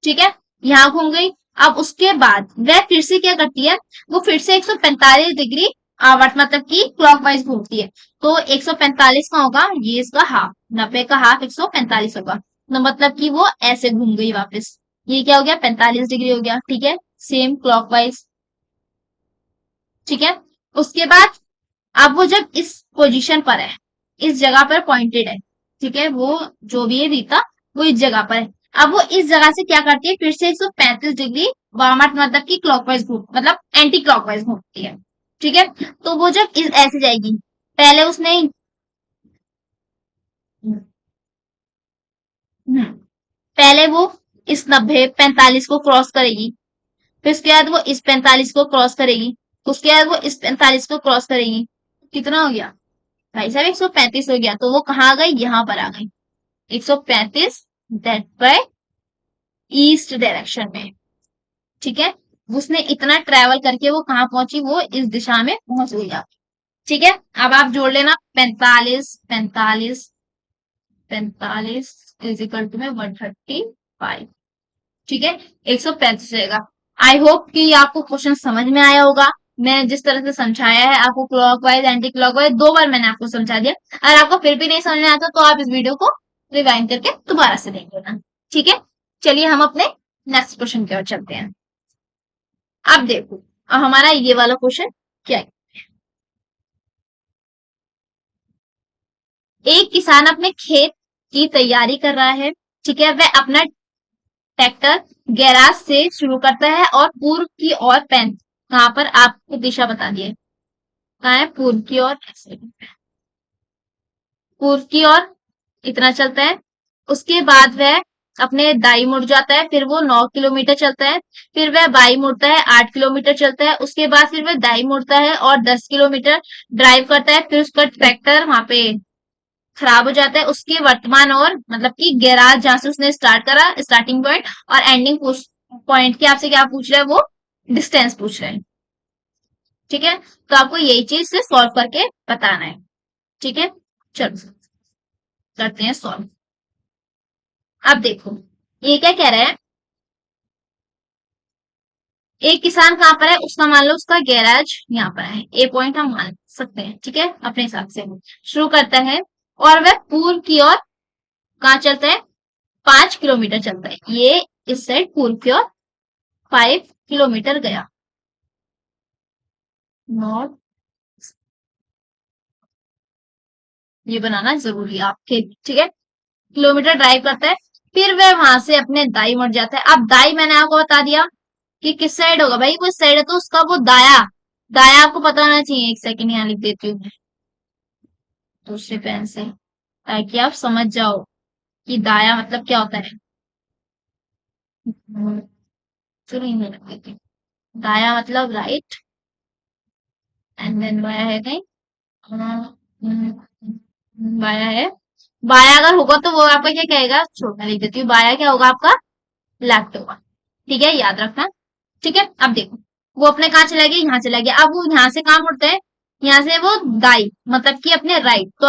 ठीक है। यहाँ घूम गई। अब उसके बाद वह फिर से क्या करती है, वो फिर से 145 डिग्री आवर्त, मतलब कि क्लॉकवाइज घूमती है। तो 145 का होगा, ये इसका हाफ, 90 का हाफ 145 होगा, तो मतलब कि वो ऐसे घूम गई वापस। ये क्या हो गया, 45 डिग्री हो गया, ठीक है, सेम क्लॉकवाइज, ठीक है। उसके बाद अब वो जब इस पोजीशन पर है, इस जगह पर पॉइंटेड है, ठीक है, वो जो भी है रीता, वो इस जगह पर है। अब वो इस जगह से क्या करती है, फिर से 135 डिग्री वामावर्त, मतलब कि क्लॉकवाइज घूम, मतलब एंटी क्लॉकवाइज घूमती है, ठीक है। तो वो जब ऐसे जाएगी, पहले उसने पहले वो इस 90 45 को क्रॉस करेगी, फिर उसके बाद वो इस 45 को क्रॉस करेगी, उसके बाद वो इस 45 को क्रॉस करेगी। कितना हो गया भाई साहब, 135 हो गया। तो वो कहाँ आ गई, यहाँ पर आ गई, 135, दैट बाय ईस्ट डायरेक्शन में, ठीक है। उसने इतना ट्रेवल करके वो कहाँ पहुंची, वो इस दिशा में पहुंच गई आप, ठीक है। अब आप जोड़ लेना 45, 45, 45 इज इक्वल टू में 135, ठीक है, 135 रहेगा। आई होप कि आपको क्वेश्चन समझ में आया होगा। मैंने जिस तरह से समझाया है आपको, क्लॉकवाइज एंटी क्लॉकवाइज 2 बार मैंने आपको समझा दिया। अगर आपको फिर भी नहीं समझ में आता तो आप इस वीडियो को रिवाइंड करके दोबारा से देख लेना, ठीक है। चलिए हम अपने नेक्स्ट क्वेश्चन की ओर चलते हैं। अब देखो, अब हमारा ये वाला क्वेश्चन क्या है। एक किसान अपने खेत की तैयारी कर रहा है, ठीक है। वह अपना ट्रैक्टर गैराज से शुरू करता है और पूर्व की ओर पेन, कहाँ पर आपको दिशा बता दी है, कहाँ है, पूर्व की ओर, पूर्व की ओर इतना चलता है। उसके बाद वह अपने दाई मुड़ जाता है, फिर वो 9 किलोमीटर चलता है, फिर वह बाई मुड़ता है, 8 किलोमीटर चलता है, उसके बाद फिर वह दाई मुड़ता है और 10 किलोमीटर ड्राइव करता है, फिर उसका ट्रैक्टर वहां पे खराब हो जाता है। उसके वर्तमान और मतलब कि गैराज जहां से उसने स्टार्ट करा, स्टार्टिंग पॉइंट और एंडिंग पॉइंट की आपसे क्या पूछ रहा है, वो डिस्टेंस पूछ रहे हैं, ठीक है। तो आपको यही चीज से सॉल्व करके बताना है, ठीक है। चलो करते हैं सॉल्व। अब देखो ये क्या कह रहा है, एक किसान कहाँ पर है, उसका मान लो उसका गैराज यहाँ पर है, ए पॉइंट हम मान सकते हैं, ठीक है, अपने हिसाब से शुरू करता है और वह पूर्व की ओर कहाँ चलता है, 5 किलोमीटर चलता है। ये इस साइड पूर्व की ओर 5 किलोमीटर गया, नॉर्थ, ये बनाना जरूरी है आपके, ठीक है। किलोमीटर ड्राइव करता है, फिर वह वहां से अपने दाई मुड़ जाता है। अब दाई मैंने आपको बता दिया कि किस साइड होगा, भाई वो साइड है तो उसका वो दाया, दाया आपको पता होना चाहिए। एक सेकंड यहाँ लिख देती हूँ मैं दूसरे पेन से, ताकि आप समझ जाओ कि दाया मतलब क्या होता है। चलो इन्हें लिख देती हूँ, दाया मतलब राइट, एंड देन बाया है कहीं, बाया है, बाया अगर होगा तो वो आपका क्या कहेगा, छोटा लिख देती हूँ, बाया क्या होगा आपका, लेफ्ट होगा, ठीक है, याद रखना, ठीक है। अब देखो वो अपने कहाँ चला गया, यहाँ चला गया। अब वो यहाँ से कहाँ मुड़ता है, यहाँ से वो दाई मतलब कि अपने राइट। तो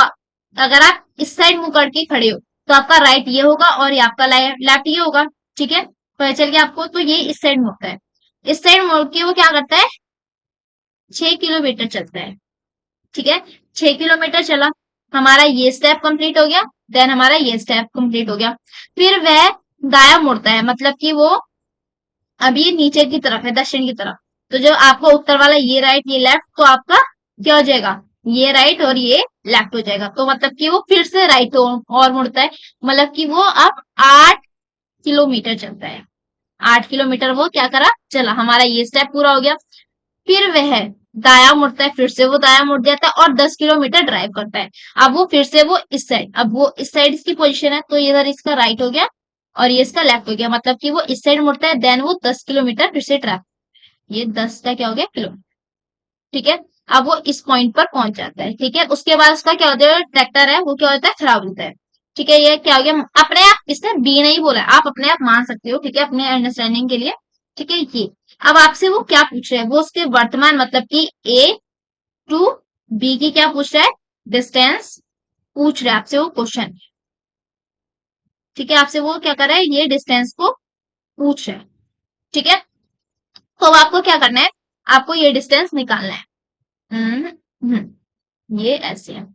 अगर आप इस साइड मुंह करके खड़े हो तो आपका राइट ये होगा और ये आपका लेफ्ट ये होगा, ठीक है, पता चल गया आपको। तो ये इस साइड मुड़ता है, इस साइड मुड़ के वो क्या करता है, 6 किलोमीटर चलता है, ठीक है। 6 किलोमीटर चला, हमारा ये स्टेप कंप्लीट हो गया, देन हमारा ये स्टेप कंप्लीट हो गया। फिर वह दाया मुड़ता है, मतलब कि वो अब ये नीचे की तरफ है, दक्षिण की तरफ। तो जो आपका उत्तर वाला ये राइट ये लेफ्ट, तो आपका क्या हो जाएगा, ये राइट और ये लेफ्ट हो जाएगा। तो मतलब कि वो फिर से राइट और मुड़ता है, मतलब कि वो अब 8 किलोमीटर चलता है। 8 किलोमीटर वो क्या करा, चला। हमारा ये स्टेप पूरा हो गया। फिर वह दाया मुड़ता है, फिर से वो दाया मुड़ जाता है और 10 किलोमीटर ड्राइव करता है। अब वो फिर से वो इस साइड, अब वो इस साइड इसकी पोजीशन है, तो इधर इसका राइट हो गया और ये इसका लेफ्ट हो गया। मतलब कि वो इस साइड मुड़ता है, देन वो 10 किलोमीटर फिर से ट्रैवल, ये 10 का क्या हो गया, किलोमीटर। ठीक है। अब वो इस पॉइंट पर पहुंच जाता है। ठीक है। उसके बाद उसका क्या होता है, ट्रैक्टर है वो क्या होता है, खराब होता है। ठीक है। ये क्या हो गया, अपने आप, इसने बी नहीं बोला है, आप अपने आप मान सकते हो। ठीक है, अपने अंडरस्टैंडिंग के लिए। ठीक है। ये अब आपसे वो क्या पूछ रहे हैं, वो उसके वर्तमान मतलब कि ए टू बी की क्या पूछ रहा है, डिस्टेंस पूछ रहा है आपसे वो क्वेश्चन। ठीक है। आपसे वो क्या कर रहा है, ये डिस्टेंस को पूछ रहा है। ठीक है। तो अब आपको क्या करना है, आपको ये डिस्टेंस निकालना है। हम्म ये ऐसे है।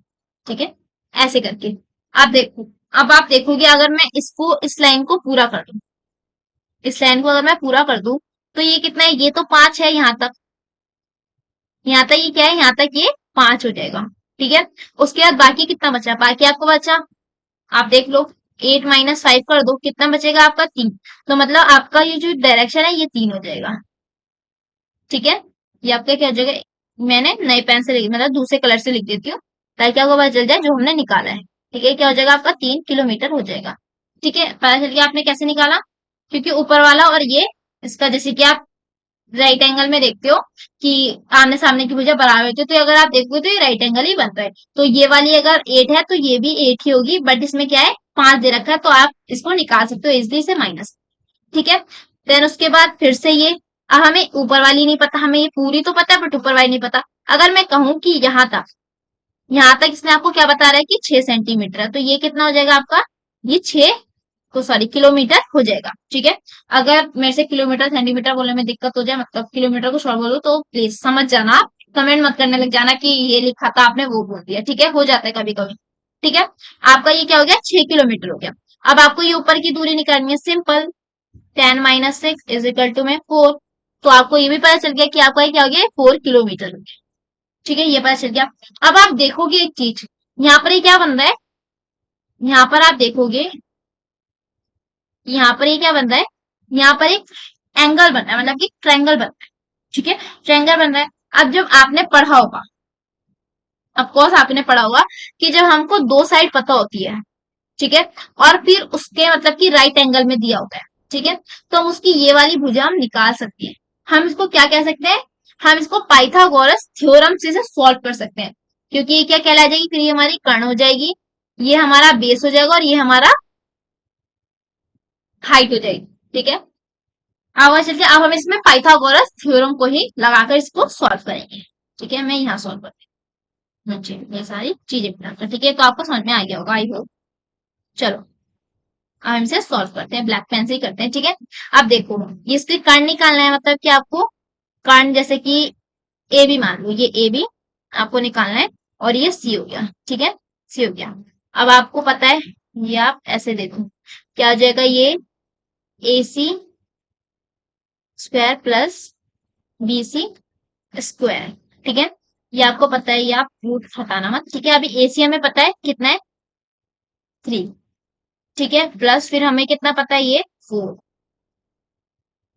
ठीक है। ऐसे करके आप देखो, अब आप देखोगे अगर मैं इसको, इस लाइन को पूरा कर दूं, इस लाइन को अगर मैं पूरा कर दूं, तो ये कितना है, ये तो 5 है यहाँ तक, यहाँ तक ये क्या है, यहाँ तक ये 5 हो जाएगा। ठीक है। उसके बाद बाकी कितना बचा, बाकी आपको बचा, आप देख लो, 8 - 5 कर दो, कितना बचेगा आपका, 3। तो मतलब आपका ये जो डायरेक्शन है ये 3 हो जाएगा। ठीक है। ये आपका क्या हो जाएगा, मैंने नए पेन से मतलब दूसरे कलर से लिख देती हूँ, ताकि आपको पता चल जाए जो हमने निकाला है। ठीक है। क्या हो जाएगा आपका, 3 किलोमीटर हो जाएगा। ठीक है। पता चल गया आपने कैसे निकाला, क्योंकि ऊपर वाला और ये इसका, जैसे कि आप राइट एंगल में देखते हो कि आमने सामने की भुजा बराबर होती है, तो अगर आप देखोगे तो ये राइट एंगल ही बनता है। तो ये वाली अगर 8 है तो ये भी 8 ही होगी, बट इसमें क्या है, 5 दे रखा है, तो आप इसको निकाल सकते हो इजली से माइनस। ठीक है। देन उसके बाद फिर से ये, अब हमें ऊपर वाली नहीं पता, हमें ये पूरी तो पता है बट ऊपर वाली नहीं पता। अगर मैं कहूं कि यहाँ तक इसने आपको क्या बता रहा है कि 6 सेंटीमीटर है, तो ये कितना हो जाएगा आपका, ये 6, तो सॉरी किलोमीटर हो जाएगा। ठीक है। अगर मेरे से किलोमीटर सेंटीमीटर बोलने में दिक्कत हो जाए, मतलब किलोमीटर को शॉर्ट बोलो, तो प्लीज समझ जाना, आप कमेंट मत करने लग जाना कि ये लिखा था आपने वो बोल दिया। ठीक है, हो जाता है कभी कभी। ठीक है। आपका ये क्या हो गया, 6 किलोमीटर हो गया। अब आपको ये ऊपर की दूरी निकालनी है, सिंपल, 10 - 6 = में 4। तो आपको ये भी पता चल गया कि आपका ये क्या हो गया, 4 किलोमीटर हो गया। ठीक है, ये पता चल गया। अब आप देखोगे एक चीज, यहाँ पर ये क्या बन रहा है, यहाँ पर आप देखोगे, यहाँ पर ये क्या बन रहा है, यहाँ पर एक एंगल बन रहा है, मतलब कि ट्रायंगल बन रहा है। ठीक है, ट्रायंगल बन रहा है। अब जब आपने पढ़ा होगा, ऑफकोर्स आपने पढ़ा होगा कि जब हमको दो साइड पता होती है, ठीक है, और फिर उसके मतलब कि राइट एंगल में दिया होता है, ठीक है, तो हम उसकी ये वाली भुजा हम निकाल सकते हैं। हम इसको क्या कह सकते हैं, हम इसको पाइथागोरस थ्योरम से सॉल्व कर सकते हैं, क्योंकि ये क्या कहला जाएगी, फिर ये हमारी कर्ण हो जाएगी, ये हमारा बेस हो जाएगा और ये हमारा हाइट हो जाएगी। ठीक है। आगे चलते अब हम इसमें पाइथागोरस थ्योरम को ही लगाकर इसको सॉल्व करेंगे। ठीक है, मैं यहाँ सॉल्व करती हूँ। जी, ये सारी चीजें बनाकर, ठीक है, तो आपको समझ में आ गया होगा, आई होप। चलो अब हम इसे सॉल्व करते हैं, ब्लैक पेन से ही करते हैं। ठीक है। अब देखो, ये इसके कर्ण निकालना है, मतलब कि आपको कर्ण, जैसे कि ए बी मान लो, ये ए बी आपको निकालना है और ये सी हो गया। ठीक है, सी हो गया। अब आपको पता है, ये आप ऐसे देखो, क्या हो जाएगा, ये A C square plus B C square. ठीक है, ये आपको पता है, ये आप रूट हटाना मत। ठीक है, अभी एसी हमें पता है कितना है, 3। ठीक है, प्लस फिर हमें कितना पता है, ये 4।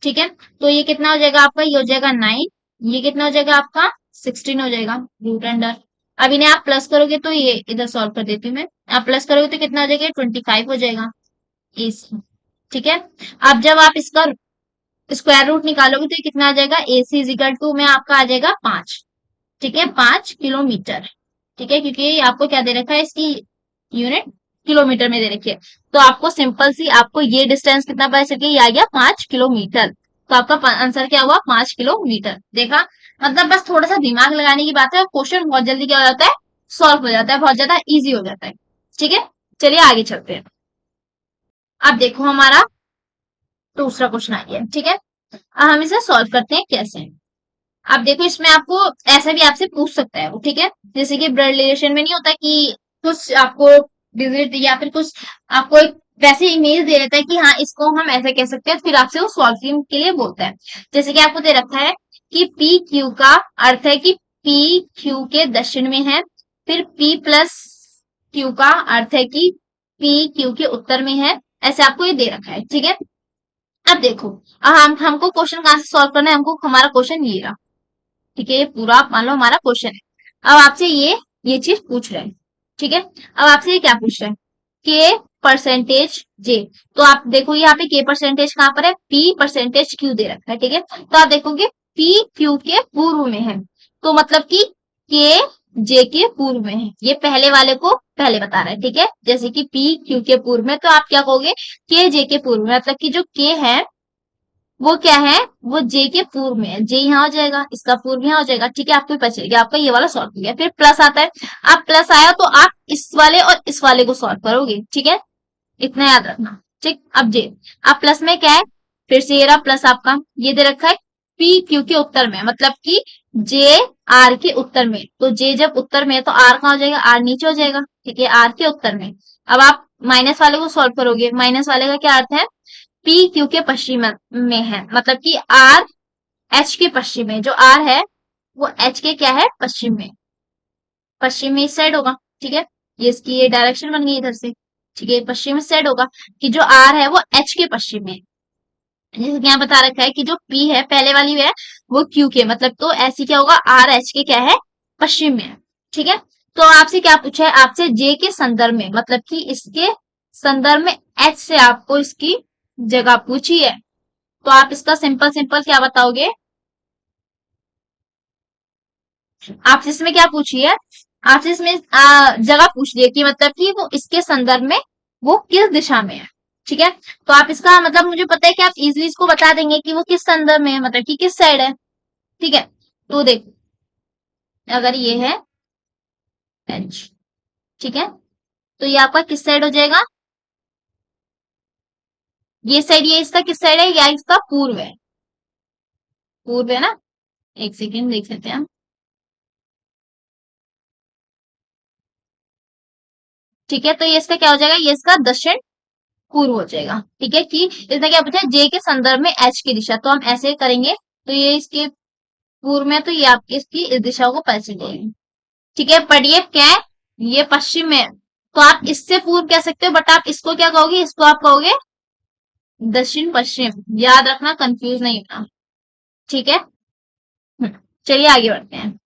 ठीक है, तो ये कितना हो जाएगा आपका, ये हो जाएगा 9। ये कितना हो जाएगा आपका, 16 हो जाएगा, रूट अंडर। अब इन्हें आप प्लस करोगे तो ये इधर सॉल्व कर देती हूँ मैं, आप प्लस करोगे तो कितना हो जाएगा, 25 हो जाएगा एसी। ठीक है। अब जब आप इसका स्क्वायर रूट निकालोगे तो ये कितना आ जाएगा, AC इजिकल टू में आपका आ जाएगा 5। ठीक है, 5 किलोमीटर। ठीक है, क्योंकि आपको क्या दे रखा है, इसकी यूनिट किलोमीटर में दे रखी है। तो आपको सिंपल सी, आपको ये डिस्टेंस कितना पता चल गया, ये आ गया 5 किलोमीटर। तो आपका आंसर क्या हुआ, 5 किलोमीटर। देखा, मतलब बस थोड़ा सा दिमाग लगाने की बात है, क्वेश्चन बहुत जल्दी क्या हो जाता है, सॉल्व हो जाता है, बहुत ज्यादा इजी हो जाता है। ठीक है, चलिए आगे चलते हैं। अब देखो हमारा दूसरा क्वेश्चन आ गया। ठीक है, अब हम इसे सॉल्व करते हैं कैसे। अब देखो, इसमें आपको ऐसा भी आपसे पूछ सकता है वो, ठीक है, जैसे कि ब्लड रिलेशन में नहीं होता कि कुछ आपको डिजिट या फिर कुछ आपको एक वैसे इमेज दे देता है कि हाँ इसको हम ऐसे कह सकते हैं, फिर आपसे वो सॉल्विंग के लिए बोलता है। जैसे कि आपको दे रखा है कि पी क्यू का अर्थ है कि पी क्यू के दक्षिण में है, फिर पी प्लस क्यू का अर्थ है कि पी क्यू के उत्तर में है। ऐसे आपको ये दे रखा है, ठीक है। अब देखो, अब हमको क्वेश्चन कहाँ से सॉल्व करना है, हमको हमारा क्वेश्चन ये रहा, ठीक है। ये पूरा मान लो हमारा क्वेश्चन है। अब आपसे ये चीज पूछ रहे हैं, ठीक है। अब आपसे ये क्या पूछ रहे हैं, के परसेंटेज जे। तो आप देखो यहाँ पे के परसेंटेज कहाँ पर है, पी परसेंटेज क्यू दे रखा है, ठीक है। तो आप देखोगे पी क्यू के पूर्व में है, तो मतलब कि के जे के पूर्व में है। ये पहले वाले को पहले बता रहा है, ठीक है। जैसे कि पी क्यू के पूर्व में, तो आप क्या कहोगे, के जे के पूर्व में, मतलब कि जो के है वो क्या है, वो जे के पूर्व में है। जे यहाँ हो जाएगा, इसका पूर्व यहाँ हो जाएगा, ठीक है। आपको पता चलेगा, आपका ये वाला सॉल्व हो गया। फिर प्लस आता है, आप प्लस आया तो आप इस वाले और इस वाले को सॉल्व करोगे, ठीक है। इतना याद रखना, ठीक। अब जे, अब प्लस में क्या है, फिर से ये रहा प्लस आपका, ये दे रखा है पी क्यू के उत्तर में, मतलब कि जे आर के उत्तर में। तो जे जब उत्तर में है तो आर कहाँ हो जाएगा, आर नीचे हो जाएगा, ठीक है, आर के उत्तर में। अब आप माइनस वाले को सॉल्व करोगे, माइनस वाले का क्या अर्थ है, पी क्यू के पश्चिम में है, मतलब कि आर एच के पश्चिम में। जो आर है वो एच के क्या है, पश्चिम में, पश्चिम में इस साइड होगा, ठीक है। ये इसकी ये डायरेक्शन बन गई इधर से, ठीक है। पश्चिम इस साइड होगा, कि जो आर है वो एच के पश्चिम में। जैसे कि यहाँ बता रखा है कि जो पी है पहले वाली है वो क्यू के, मतलब तो ऐसी क्या होगा, आर एच के क्या है, पश्चिम में है, ठीक है। तो आपसे क्या पूछा है, आपसे जे के संदर्भ में, मतलब कि इसके संदर्भ में एच से आपको इसकी जगह पूछी है। तो आप इसका सिंपल सिंपल क्या बताओगे, आपसे इसमें क्या पूछी है, आपसे इसमें जगह पूछ रही है कि मतलब कि वो इसके संदर्भ में वो किस दिशा में है, ठीक है। तो आप इसका मतलब, मुझे पता है कि आप इजीली इसको बता देंगे कि वो किस संदर्भ में है, मतलब कि किस साइड है, ठीक है। तो देखो, अगर ये है एच, ठीक है, तो ये आपका किस साइड हो जाएगा, ये साइड, ये इसका किस साइड है, या इसका पूर्व है, पूर्व है ना। एक सेकेंड देख लेते हैं हम, ठीक है। तो ये इसका क्या हो जाएगा, ये इसका दक्षिण पूर्व हो जाएगा, ठीक है। कि इसने क्या पूछा, जे के संदर्भ में एच की दिशा, तो हम ऐसे करेंगे, तो ये इसके पूर्व में, तो ये आपकी इसकी इस दिशा को पता चलेगी, ठीक है। बट ये क्या है, ये पश्चिम में है, तो आप इससे पूर्व कह सकते हो, बट आप इसको क्या कहोगे, इसको आप कहोगे दक्षिण पश्चिम। याद रखना, कंफ्यूज नहीं होना, ठीक है। चलिए आगे बढ़ते हैं।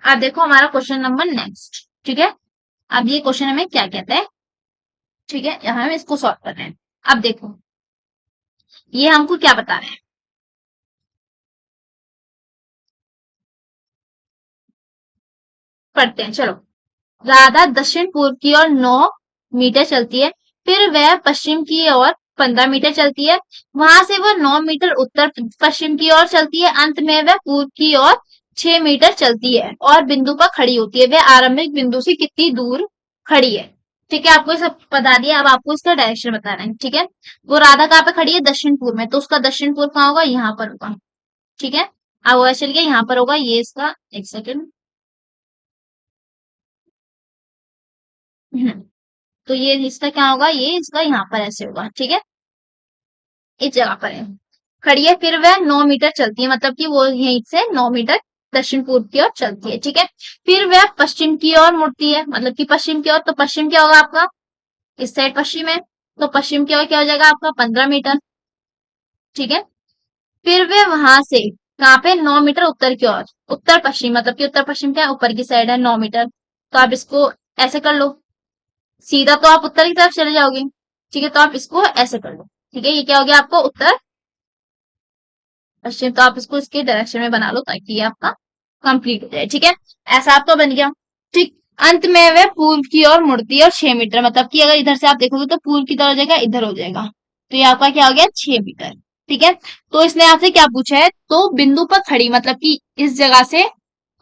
अब देखो हमारा क्वेश्चन नंबर नेक्स्ट, ठीक है। अब ये क्वेश्चन हमें क्या कहता है, ठीक है, यहाँ हम इसको सॉल्व कर रहे हैं। अब देखो ये हमको क्या बता रहे हैं, पढ़ते हैं चलो। राधा दक्षिण पूर्व की ओर 9 मीटर चलती है, फिर वह पश्चिम की ओर 15 मीटर चलती है, वहां से वह 9 मीटर उत्तर पश्चिम की ओर चलती है, अंत में वह पूर्व की ओर 6 मीटर चलती है और बिंदु पर खड़ी होती है। वह आरंभिक बिंदु से कितनी दूर खड़ी है, ठीक है। आपको ये सब बता दिया, अब आपको इसका डायरेक्शन बताना है, ठीक है। वो राधा कहाँ पे खड़ी है, दक्षिण पूर्व में, तो उसका दक्षिण पूर्व कहाँ होगा, यहाँ पर होगा, ठीक है। अब वो चल गया, यहाँ पर होगा ये इसका, एक सेकेंड, तो ये इसका क्या होगा, ये इसका यहाँ पर ऐसे होगा, ठीक है, इस जगह पर है, खड़ी है। फिर वह 9 मीटर चलती है, मतलब कि वो यहीं से 9 मीटर दक्षिण पूर्व की ओर चलती है, ठीक है। फिर वह पश्चिम की ओर मुड़ती है, मतलब कि पश्चिम की ओर, तो पश्चिम क्या होगा आपका, इस साइड पश्चिम है, तो पश्चिम की ओर क्या हो जाएगा आपका, 15 मीटर, ठीक है। फिर वे वहां से कहाँ पे, 9 मीटर उत्तर की ओर, उत्तर पश्चिम, मतलब कि उत्तर पश्चिम क्या है, ऊपर की साइड है 9 मीटर, तो आप इसको ऐसे कर लो, सीधा तो आप उत्तर की तरफ चले जाओगे, ठीक है। तो आप इसको ऐसे कर लो, ठीक है। ये क्या हो गया आपको, उत्तर पश्चिम, तो आप इसको इसके डायरेक्शन में बना लो ताकि ये आपका कंप्लीट हो जाए, ठीक है। ऐसा आपका बन गया, ठीक। अंत में वह पूर्व की ओर मुड़ती है और 6 मीटर, मतलब कि अगर इधर से आप देखोगे तो पूर्व की तरफ हो जाएगा, इधर हो जाएगा, तो ये आपका क्या हो गया, 6 मीटर, ठीक है। तो इसने आपसे क्या पूछा है, तो बिंदु पर खड़ी, मतलब कि इस जगह से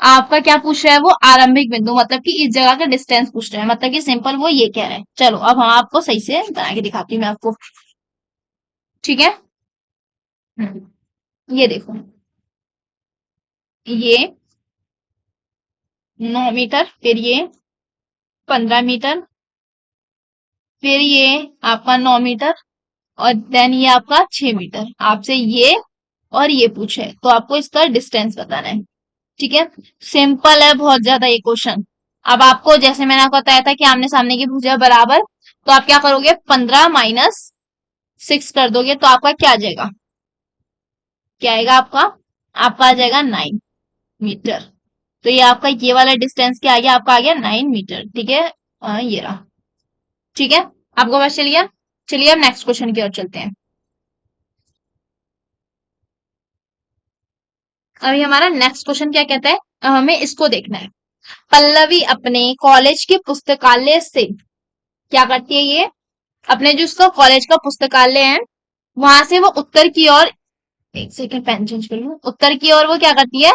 आपका क्या पूछ रहा है, वो आरंभिक बिंदु, मतलब कि इस जगह का डिस्टेंस पूछ रहा है, मतलब कि सिंपल वो ये कह रहे हैं। चलो अब हम आपको सही से बना के दिखाती हूँ मैं आपको, ठीक है। ये देखो, ये 9 मीटर, फिर ये 15 मीटर, फिर ये आपका 9 मीटर, और देन ये आपका 6 मीटर। आपसे ये और ये पूछे तो आपको इसका डिस्टेंस बताना है। ठीक है, सिंपल है बहुत ज्यादा ये क्वेश्चन। अब आपको जैसे मैंने आपको बताया था कि आमने सामने की भुजा बराबर, तो आप क्या करोगे, 15 - 6 कर दोगे तो आपका क्या आ जाएगा, क्या आएगा आपका, आपका आ जाएगा 9 मीटर। तो ये आपका ये वाला डिस्टेंस क्या आ गया, आपका आ गया 9 मीटर। ठीक है, ये रहा। ठीक है, आपको बस चलिए, चलिए अब नेक्स्ट क्वेश्चन की ओर चलते हैं। अभी हमारा नेक्स्ट क्वेश्चन क्या कहता है, हमें इसको देखना है। पल्लवी अपने कॉलेज के पुस्तकालय से क्या करती है, ये अपने जो उसका कॉलेज का पुस्तकालय है वहां से वो उत्तर की ओर, एक सेकंड पेन चेंज कर लूं, उत्तर की ओर वो क्या करती है,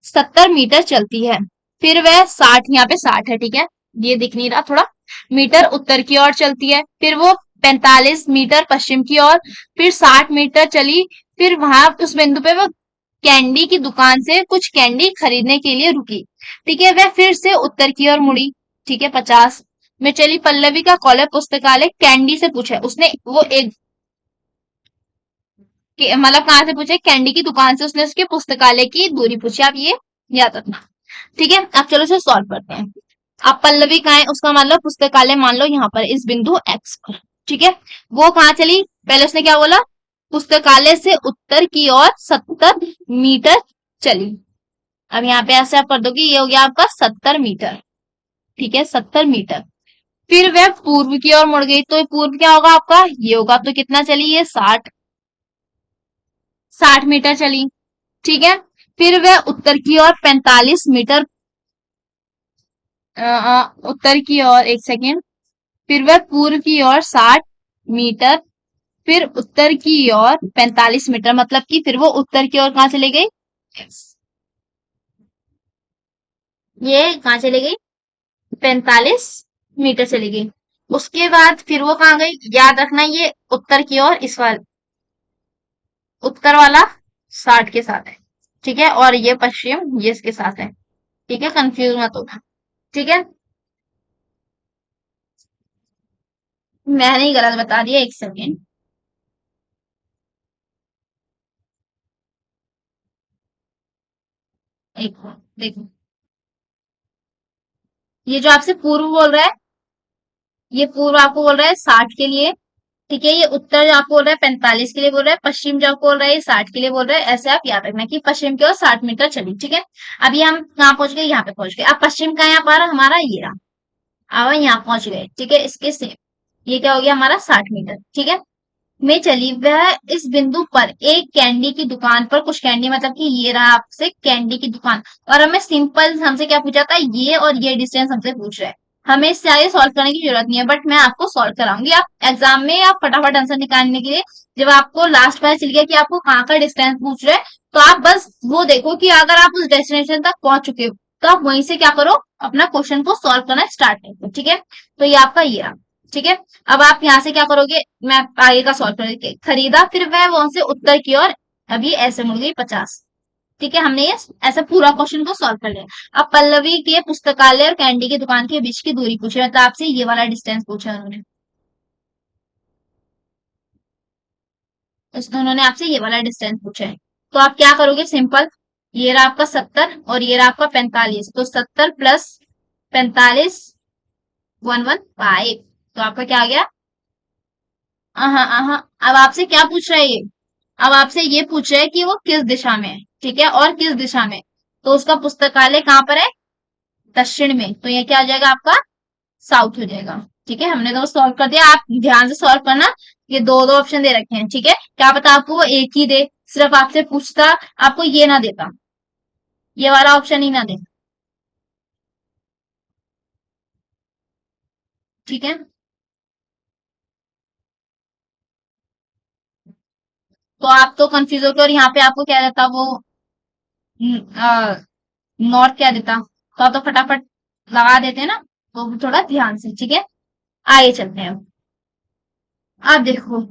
70 मीटर चलती है। फिर वह 60, यहाँ पे 60 है, ठीक है, ये दिख नहीं रहा थोड़ा, मीटर उत्तर की ओर चलती है। फिर वो 45 मीटर पश्चिम की ओर, फिर 60 मीटर चली। फिर वहां उस बिंदु पे वो कैंडी की दुकान से कुछ कैंडी खरीदने के लिए रुकी। ठीक है, वह फिर से उत्तर की ओर मुड़ी। ठीक है, 50 में चली। पल्लवी का कॉलेज पुस्तकालय कैंडी से पूछे, उसने वो एक मतलब कहाँ से पूछे, कैंडी की दुकान से उसने उसके पुस्तकालय की दूरी पूछी। आप ये याद रखना। ठीक है, अब चलो इसे सॉल्व करते हैं। आप पल्लवी कहाँ है, उसका मान लो पुस्तकालय मान लो यहाँ पर इस बिंदु एक्स पर। ठीक है, वो कहाँ चली, पहले उसने क्या बोला, पुस्तकालय से उत्तर की ओर 70 मीटर चली। अब यहाँ पे ऐसे आप कर दोगे, ये हो गया आपका 70 मीटर। ठीक है, 70 मीटर। फिर वह पूर्व की ओर मुड़ गई, तो ये पूर्व क्या होगा आपका, ये होगा। तो कितना चली, ये 60 मीटर चली। ठीक है, फिर वह उत्तर की ओर 45 मीटर, उत्तर की ओर, एक सेकेंड, फिर वह पूर्व की ओर 60 मीटर, फिर उत्तर की ओर 45 मीटर, मतलब कि फिर वो उत्तर की ओर कहाँ चली गई, ये कहाँ चली गई, 45 मीटर चली गई। उसके बाद फिर वो कहाँ गई, याद रखना ये उत्तर की ओर, इस वाल उत्तर वाला 60 के साथ है। ठीक है, और ये पश्चिम ये इसके साथ है। ठीक है, कंफ्यूज मत होना। ठीक है, मैंने ही गलत बता दिया, एक सेकेंड। एक मिनट, देखो, ये जो आपसे पूर्व बोल रहा है, ये पूर्व आपको बोल रहा है 60 के लिए। ठीक है, ये उत्तर जो आपको बोल रहा है 45 के लिए बोल रहा है, पश्चिम जो आपको बोल रहा है ये 60 के लिए बोल रहा है। ऐसे आप याद रखना कि पश्चिम की ओर 60 मीटर चली। ठीक है, अभी हम कहाँ पहुंच गए, यहाँ पे पहुंच गए। अब पश्चिम का यहाँ पर हमारा ये रहा, अब यहाँ पहुंच गए। ठीक है, इसके सेम ये क्या हो गया हमारा 60 मीटर। ठीक है, में चली वह इस बिंदु पर एक कैंडी की दुकान पर कुछ कैंडी, मतलब कि ये रहा आपसे कैंडी की दुकान, और हमें सिंपल, हमसे क्या पूछा था, ये और ये डिस्टेंस हमसे पूछ रहा है। हमें इससे आगे सॉल्व करने की जरूरत नहीं है, बट मैं आपको सॉल्व कराऊंगी। आप एग्जाम में आप फटाफट आंसर निकालने के लिए, जब आपको लास्ट पता चल गया कि आपको कहाँ का डिस्टेंस पूछ रहे हैं, तो आप बस वो देखो कि अगर आप उस डेस्टिनेशन तक पहुंच चुके हो तो आप वहीं से क्या करो, अपना क्वेश्चन को सॉल्व करना स्टार्ट करो। ठीक है, तो ये आपका ये रहा। ठीक है, अब आप यहाँ से क्या करोगे, मैं आगे का सॉल्व करके खरीदा, फिर वह वहां से उत्तर की ओर, अब ये ऐसे मुड़ गई 50। ठीक है, हमने ये ऐसे पूरा क्वेश्चन को सॉल्व कर लिया। अब पल्लवी के पुस्तकालय और कैंडी की दुकान के बीच की दूरी पूछी, मतलब आपसे ये वाला डिस्टेंस पूछा उन्होंने, उसने उन्होंने आपसे ये वाला डिस्टेंस पूछा है। तो आप क्या करोगे, सिंपल, ये रहा आपका 70 और ये रहा आपका 45, तो 70 प्लस 45, 115। तो आपका क्या आ गया, हाँ हाँ, अब आपसे क्या पूछ रहा है ये, अब आपसे ये पूछ रहा है कि वो किस दिशा में है। ठीक है, और किस दिशा में, तो उसका पुस्तकालय कहाँ पर है, दक्षिण में, तो ये क्या आ जाएगा आपका, साउथ हो जाएगा। ठीक है, हमने तो सॉल्व कर दिया, आप ध्यान से सॉल्व करना। ये दो दो ऑप्शन दे रखे हैं। ठीक है, क्या पता आपको वो एक ही दे, सिर्फ आपसे पूछता, आपको ये ना देता, ये वाला ऑप्शन ही ना दे। ठीक है, तो आप तो कंफ्यूज हो गए, और यहाँ पे आपको क्या देता वो, नॉर्थ क्या देता, तो आप तो फटाफट लगा देते ना, तो थोड़ा ध्यान से। ठीक है, आगे चलते हैं। अब देखो,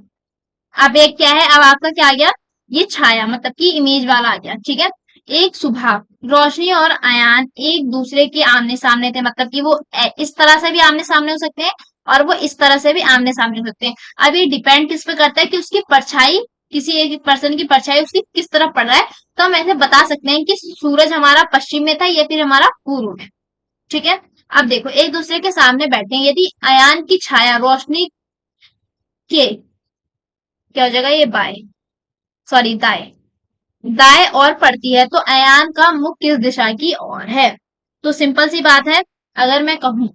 अब एक क्या है, अब आपका क्या आ गया, ये छाया, मतलब कि इमेज वाला आ गया। ठीक है, एक सुबह रोशनी और अयान एक दूसरे के आमने सामने थे, मतलब कि वो इस तरह से भी आमने सामने हो सकते हैं, और वो इस तरह से भी आमने सामने हो सकते हैं। अब ये डिपेंड किस पे करता है कि उसकी परछाई, किसी एक पर्सन की परछाई उसकी किस तरफ पड़ रहा है। तो हम ऐसे बता सकते हैं कि सूरज हमारा पश्चिम में था या फिर हमारा पूर्व में। ठीक है। अब देखो, एक दूसरे के सामने बैठे हैं, यदि अयान की छाया रोशनी के, क्या हो जाएगा ये, बाएं, सॉरी दाएं, दाएं और पड़ती है तो अयान का मुख किस दिशा की ओर है। तो सिंपल सी बात है, अगर मैं कहूं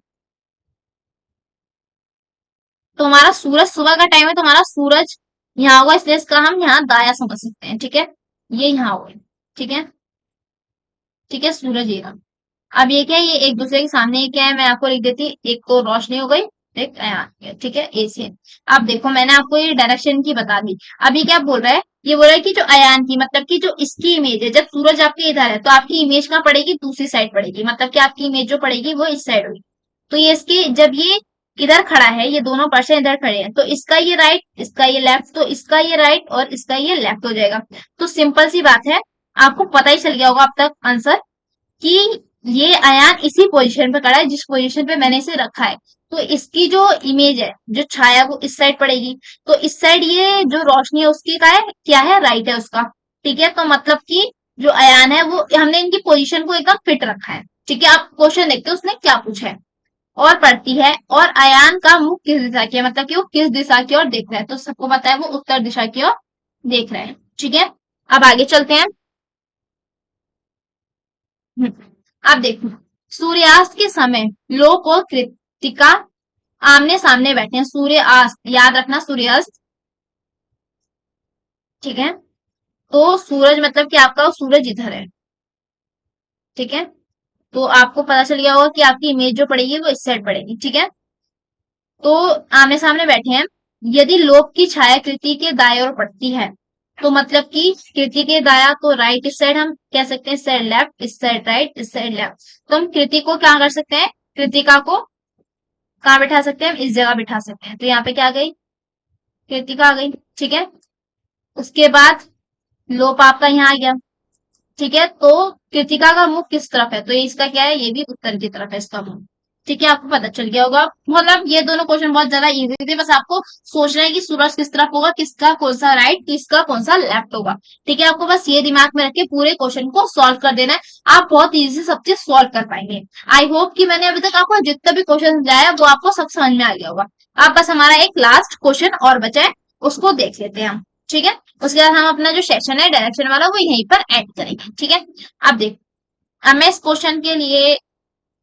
तो हमारा सूरज सुबह का टाइम है, तो हमारा सूरज यहाँ होगा, इसलिए इसका हम यहाँ दाया समझ सकते हैं। ठीक है, ये यहाँ होगा। ठीक है, ठीक है, सूरज ये रहा। अब ये क्या है, ये एक दूसरे के सामने, ये क्या है, मैं आपको लिख देती, एक तो रोशनी हो गई, एक अयान है। ठीक है, ए से। अब देखो, मैंने आपको ये डायरेक्शन की बता दी। अब ये क्या बोल रहा है, ये बोल रहा है कि जो अयान की, मतलब कि जो इसकी इमेज है, जब सूरज आपके इधर है तो आपकी इमेज कहाँ पड़ेगी, दूसरी साइड पड़ेगी, मतलब कि आपकी इमेज जो पड़ेगी वो इस साइड होगी। तो ये इसकी, जब ये इधर खड़ा है, ये दोनों पर्सन इधर खड़े हैं, तो इसका ये राइट, इसका ये लेफ्ट, तो इसका ये राइट और इसका ये लेफ्ट हो जाएगा। तो सिंपल सी बात है, आपको पता ही चल गया होगा अब तक आंसर, कि ये अयान इसी पोजीशन पे खड़ा है जिस पोजीशन पे मैंने इसे रखा है। तो इसकी जो इमेज है, जो छाया, वो इस साइड पड़ेगी। तो इस साइड ये जो रोशनी है उसकी का है, क्या है, राइट है उसका। ठीक है, तो मतलब कि जो अयान है वो, हमने इनकी पोजीशन को एकदम फिट रखा है। ठीक है, आप क्वेश्चन देखते हो उसने क्या पूछा है। और पड़ती है, और अयान का मुख किस दिशा की है, मतलब कि वो किस दिशा की ओर देख रहा है, तो सबको पता है वो उत्तर दिशा की ओर देख रहा है। ठीक है, अब आगे चलते हैं। अब देखो, सूर्यास्त के समय लोक और कृतिका आमने सामने बैठे हैं। सूर्यास्त, याद रखना, सूर्यास्त। ठीक है, तो सूरज, मतलब कि आपका सूरज इधर है। ठीक है, तो आपको पता चल गया होगा कि आपकी इमेज जो पड़ेगी वो इस साइड पड़ेगी। ठीक है, तो आमने सामने बैठे हैं, यदि लोक की छाया कृति के दाएं ओर पड़ती है, तो मतलब कि कृति के दाया, तो राइट इस साइड हम कह सकते हैं, इस साइड लेफ्ट, इस साइड राइट, इस साइड लेफ्ट। तो हम कृति को क्या कर सकते हैं, कृतिका को कहाँ बिठा सकते हैं, हम इस जगह बिठा सकते हैं। तो यहाँ पे क्या आ गई, कृतिका आ गई। ठीक है, उसके बाद लोप आपका यहाँ आ गया। ठीक है, तो कृतिका का मुख किस तरफ है, तो ये इसका क्या है, ये भी उत्तर की तरफ है इसका मुख। ठीक है, आपको पता चल गया होगा। मतलब ये दोनों क्वेश्चन बहुत ज्यादा इजी थे, बस आपको सोचना है कि सूरज किस तरफ होगा, किसका कौन सा राइट, किसका कौन सा लेफ्ट होगा। ठीक है, आपको बस ये दिमाग में रख के पूरे क्वेश्चन को सॉल्व कर देना है। आप बहुत इजी से सब चीज सॉल्व कर पाएंगे। आई होप कि मैंने अभी तक आपको जितना भी क्वेश्चन दिया वो आपको सब समझ में आ गया होगा। आप बस, हमारा एक लास्ट क्वेश्चन और बचा है, उसको देख लेते हैं हम। ठीक है, उसके बाद हम अपना जो सेशन है डायरेक्शन वाला वो यहीं पर एड करेंगे। ठीक है, अब देख, अब मैं इस क्वेश्चन के लिए,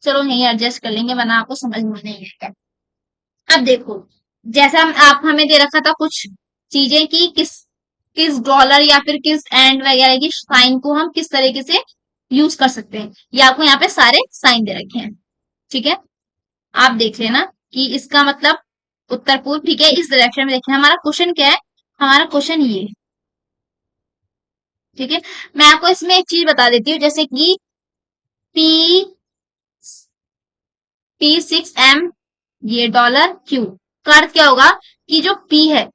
चलो यहीं एडजस्ट कर लेंगे वरना आपको समझ में नहीं आएगा। अब देखो, जैसा आप हमें दे रखा था कुछ चीजें कि किस किस डॉलर या फिर किस एंड वगैरह की साइन को हम किस तरीके से यूज कर सकते हैं, ये आपको यहाँ पे सारे साइन दे रखे हैं। ठीक है, आप देख लेना कि इसका मतलब उत्तर पूर्व। ठीक है, इस डायरेक्शन में देखना। हमारा क्वेश्चन क्या है, हमारा क्वेश्चन ये है। ठीक है, मैं आपको इसमें एक चीज बता देती हूँ, जैसे कि पी P6M, ये डॉलर क्यू का अर्थ क्या होगा, कि जो P है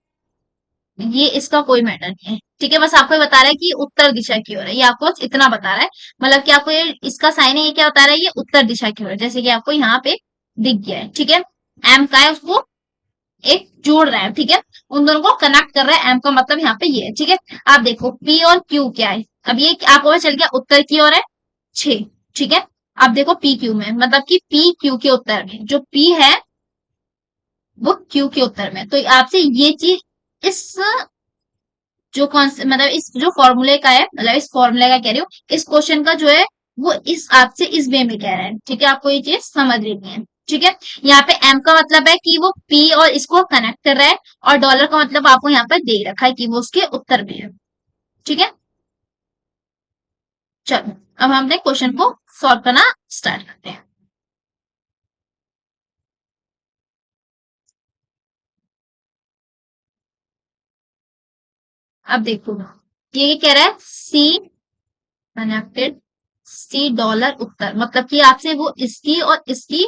ये इसका कोई मैटर नहीं है। ठीक है, बस आपको ये बता रहा है कि उत्तर दिशा की ओर है, ये आपको इतना बता रहा है। मतलब कि आपको ये इसका साइन है, ये क्या बता रहा है, ये उत्तर दिशा की ओर है, जैसे कि आपको यहाँ पे दिख गया है। ठीक है, एम का है, उसको एक जोड़ रहा है। ठीक है, उन दोनों को कनेक्ट कर रहा है, एम का मतलब यहाँ पे ये है। ठीक है, आप देखो पी और क्यू क्या है, अब ये आपको पता चल गया उत्तर की ओर है 6। ठीक है, अब देखो पी क्यू में, मतलब कि पी क्यू के उत्तर में, जो पी है वो क्यू के उत्तर में। तो आपसे ये चीज, इस जो कौन, मतलब इस जो फॉर्मूले का है, मतलब इस फॉर्मूले का कह रही हूँ, इस क्वेश्चन का जो है वो इस आपसे इस वे में कह रहा है। ठीक है, आपको ये चीज समझ लेनी है। ठीक है, यहाँ पे एम का मतलब है कि वो पी और इसको कनेक्ट कर रहा है, और डॉलर का मतलब आपको यहाँ पर दे रखा है कि वो उसके उत्तर में है। ठीक है, चलो अब हम अपने क्वेश्चन को सॉल्व करना स्टार्ट करते हैं। अब देखो, ये कह रहा है सी कनेक्टेड, सी डॉलर उत्तर, मतलब कि आपसे वो इसकी और इसकी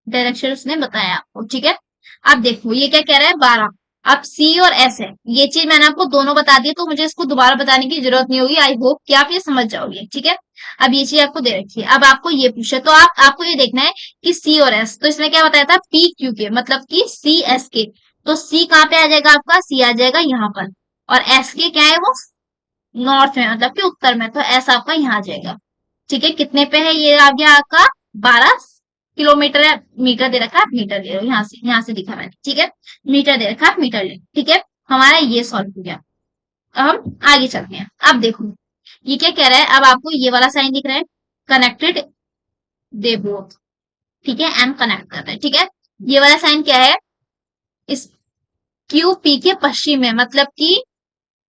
डायरेक्शन उसने बताया आपको। ठीक है, अब देखो ये क्या कह रहा है, 12। अब सी और एस है, ये चीज मैंने आपको दोनों बता दी है, तो मुझे इसको दोबारा बताने की जरूरत नहीं होगी। आई होप कि आप ये समझ जाओगे, ठीक है। अब ये चीज आपको दे रखी है, अब आपको ये पूछे तो आपको ये देखना है कि सी और एस, तो इसमें क्या बताया था, पी क्यू के मतलब कि सी एस के, तो सी कहाँ पे आ जाएगा आपका, सी आ जाएगा यहाँ पर, और एस के क्या है वो नॉर्थ में मतलब कि उत्तर में, तो एस आपका यहाँ आ जाएगा। ठीक है, कितने पे है ये आ गया आपका 12 किलोमीटर है, मीटर दे रखा है, मीटर ले लो, यहाँ से दिखा मैंने, ठीक है, मीटर दे रखा है, मीटर ले लो, ठीक है। हमारा ये सॉल्व हो गया। अब हम आगे चलते हैं। अब देखो ये क्या कह रहा है, अब आपको ये वाला साइन दिख रहा है, कनेक्टेड दे बोथ, ठीक है, एंड कनेक्ट कर रहे हैं, ठीक है। ये वाला साइन क्या है, इस क्यू पी के पश्चिम में मतलब कि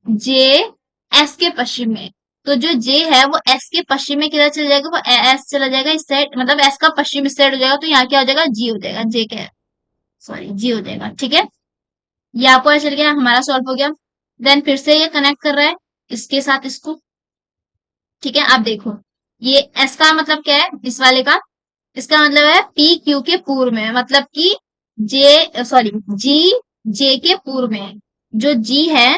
जे एस के पश्चिम में, तो जो जे है वो एस के पश्चिम में किधर चला जाएगा, वो एस चला जाएगा इस साइड, मतलब एस का पश्चिम इस साइड हो जाएगा, तो यहाँ क्या हो जाएगा, जी हो जाएगा, जे क्या है, सॉरी जी हो जाएगा, ठीक है। ये आपको ऐसा चल गया, हमारा सॉल्व हो गया। देन फिर से ये कनेक्ट कर रहा है इसके साथ इसको, ठीक है। अब देखो ये एस का मतलब क्या है, इस वाले का, इसका मतलब है पी क्यू के पूर्व में, मतलब कि जे सॉरी जी जे के पूर्व में है। जो जी है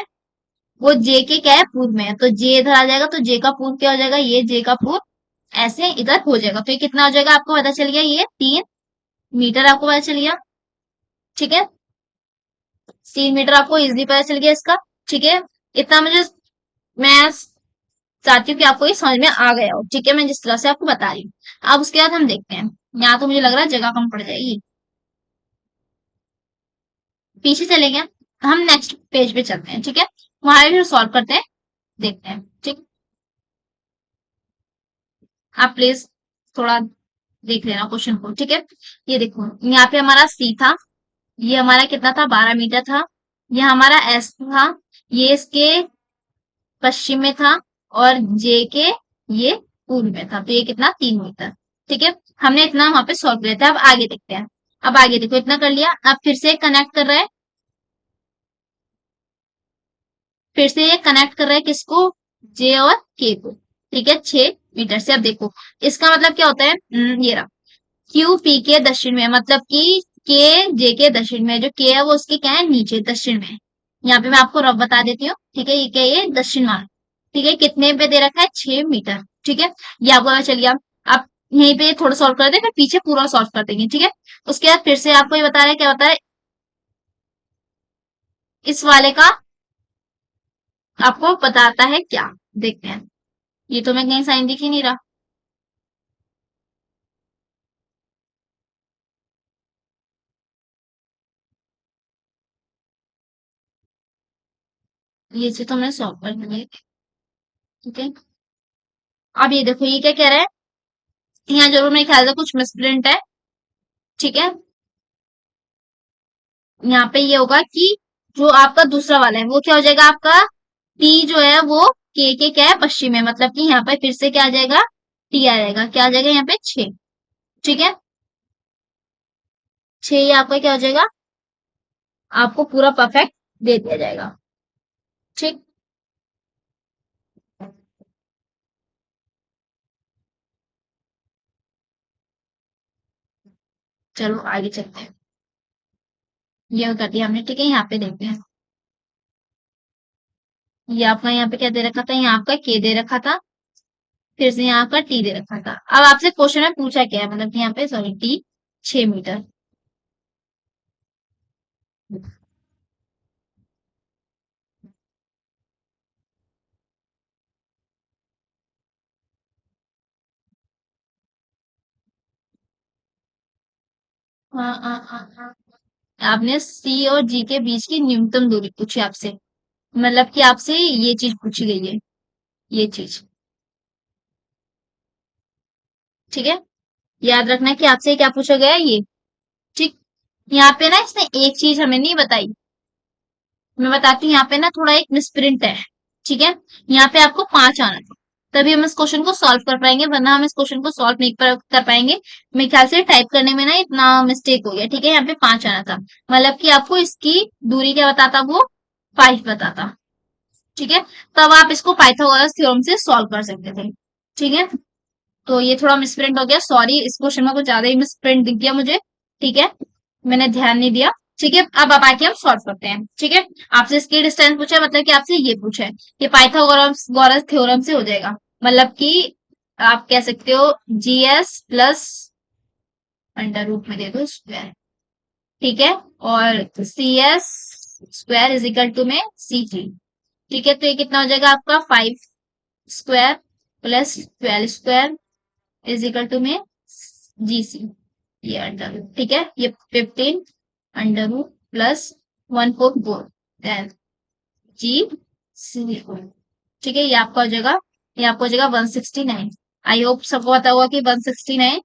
वो जे के क्या है, पूर्व में है, तो जे इधर आ जाएगा, तो जे का पूर्व क्या हो जाएगा, ये जे का पूर्व ऐसे इधर हो जाएगा, तो ये कितना हो जाएगा आपको पता चल गया, ये 3 मीटर आपको पता चल गया, ठीक है। 3 मीटर आपको इजिली पता चल गया इसका, ठीक है। इतना मुझे मैं चाहती हूँ कि आपको ये समझ में आ गया हो, ठीक है, मैं जिस तरह से आपको बता रही हूँ। अब उसके बाद हम देखते हैं, यहाँ तो मुझे लग रहा है जगह कम पड़ जाएगी, पीछे चलेंगे, हम नेक्स्ट पेज पे चलते हैं, ठीक है, वहां भी सॉल्व करते हैं, देखते हैं, ठीक। आप प्लीज थोड़ा देख लेना क्वेश्चन को, ठीक है। ये देखो यहाँ पे हमारा सी था, ये हमारा कितना था, 12 मीटर था, ये हमारा एस था, ये इसके पश्चिम में था, और जे के ये पूर्व में था, तो ये कितना 3 मीटर, ठीक है। हमने इतना वहां पे सॉल्व किया था, अब आगे देखते हैं। अब आगे देखो इतना कर लिया, अब फिर से कनेक्ट कर रहा है, फिर से ये कनेक्ट कर रहा है किसको, जे और के को, ठीक है, 6 मीटर से। अब देखो इसका मतलब क्या होता है, ये रहा, क्यू पी के दक्षिण में, मतलब कि के जे के दक्षिण में, जो के है वो उसके क्या है, नीचे दक्षिण में। यहाँ पे मैं आपको रफ बता देती हूँ, ठीक है, ये क्या है, ये दक्षिण मार्ग, ठीक है, कितने पे दे रखा है, 6 मीटर, ठीक है। ये आपको पता चल गया। आप यहीं पे थोड़ा सॉल्व कर दे, फिर पीछे पूरा सॉल्व कर देंगे, ठीक है। उसके बाद फिर से आपको ये बता रहे हैं, क्या बता रहे हैं, इस वाले का आपको बताता है क्या, देखते हैं। ये तो मैं कहीं साइन दिख ही नहीं रहा, ये चीज तो मैं सॉल्व कर दूंगी, ठीक है। अब ये देखो ये क्या कह रहा है, यहाँ जरूर मेरे ख्याल से कुछ मिसप्रिंट है, ठीक है। यहाँ पे ये होगा कि जो आपका दूसरा वाला है वो क्या हो जाएगा, आपका टी जो है वो के क्या है, पश्चिम में, मतलब कि यहाँ पे फिर से क्या आ जाएगा, टी आ जाएगा, क्या आ जाएगा यहाँ पे 6, ठीक है। 6 ये आपका क्या हो जाएगा, आपको पूरा परफेक्ट दे दिया जाएगा, ठीक। चलो आगे चलते हैं, ये कर दिया हमने, ठीक है। यहाँ पे देखते हैं, ये आपका यहाँ पे क्या दे रखा था, यहाँ आपका के दे रखा था, फिर से यहाँ का टी दे रखा था। अब आपसे क्वेश्चन में पूछा क्या है, मतलब कि यहाँ पे सॉरी टी 6 मीटर। हाँ हाँ हाँ हाँ, आपने सी और जी के बीच की न्यूनतम दूरी पूछी आपसे, मतलब कि आपसे ये चीज पूछी गई है, ये चीज, ठीक है। याद रखना कि आपसे क्या पूछा गया है ये, ठीक। यहाँ पे ना इसने एक चीज हमें नहीं बताई, मैं बताती हूँ, यहाँ पे ना थोड़ा एक मिसप्रिंट है, ठीक है। यहाँ पे आपको 5 आना था, तभी हम इस क्वेश्चन को सॉल्व कर पाएंगे, वरना हम इस क्वेश्चन को सॉल्व नहीं कर पाएंगे। मेरे ख्याल से टाइप करने में ना इतना मिस्टेक हो गया, ठीक है। यहाँ पे 5 आना था, मतलब कि आपको इसकी दूरी क्या बताता, वो 5 बताता, ठीक है। तब आप इसको पाइथागोरस थ्योरम से सॉल्व कर सकते थे, ठीक है। तो ये थोड़ा मिसप्रिंट हो गया, सॉरी, इस क्वेश्चन में कुछ ज्यादा ही मिसप्रिंट दिख गया मुझे, ठीक है, मैंने ध्यान नहीं दिया। ठीक है, अब आके हम सॉल्व करते हैं। ठीक है, आपसे इसकी डिस्टेंस पूछा है, मतलब कि आपसे ये पूछा है, ये पाइथागोरस थ्योरम से हो जाएगा। मतलब कि आप कह सकते हो जीएस प्लस अंडर रूट में दे दो स्क्वायर। ठीक है, और C S square is equal to में C3। ठीक है, तो ये कितना हो जाएगा आपका 5 square plus 12 square is equal to में GC, ये अंडर रूट। ठीक है, ये 15 under root plus 1/4 then GC। ठीक है, ये आपका हो जाएगा, ये आपको हो जाएगा 169। आई होप सबको पता होगा कि 169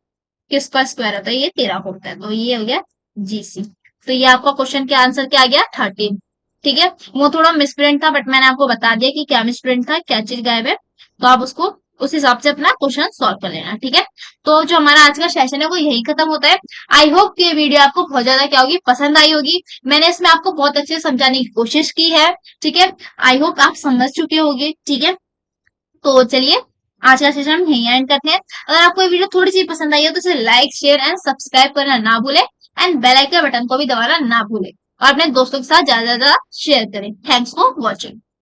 किसका स्क्वायर होता है, ये 13 होता है, तो ये हो गया GC। तो ये आपका क्वेश्चन के आंसर क्या आ गया 13। ठीक है, वो थोड़ा मिसप्रिंट था, बट मैंने आपको बता दिया कि क्या मिसप्रिंट था, क्या चीज गायब है, तो आप उसको उस हिसाब से अपना क्वेश्चन सॉल्व कर लेना। ठीक है, तो जो हमारा आज का सेशन है वो यही खत्म होता है। आई होप कि ये वीडियो आपको बहुत ज्यादा क्या होगी, पसंद आई होगी। मैंने इसमें आपको बहुत अच्छे से समझाने की कोशिश की है। ठीक है, आई होप आप समझ चुके होंगे। ठीक है, तो चलिए आज का सेशन हम यहीं एंड करते हैं। अगर आपको ये वीडियो थोड़ी सी पसंद आई हो तो इसे लाइक शेयर एंड सब्सक्राइब करना ना भूले, एंड बेल आइकन बटन को भी दबाना ना भूले, और अपने दोस्तों के साथ ज्यादा से ज्यादा शेयर करें। Thanks for watching.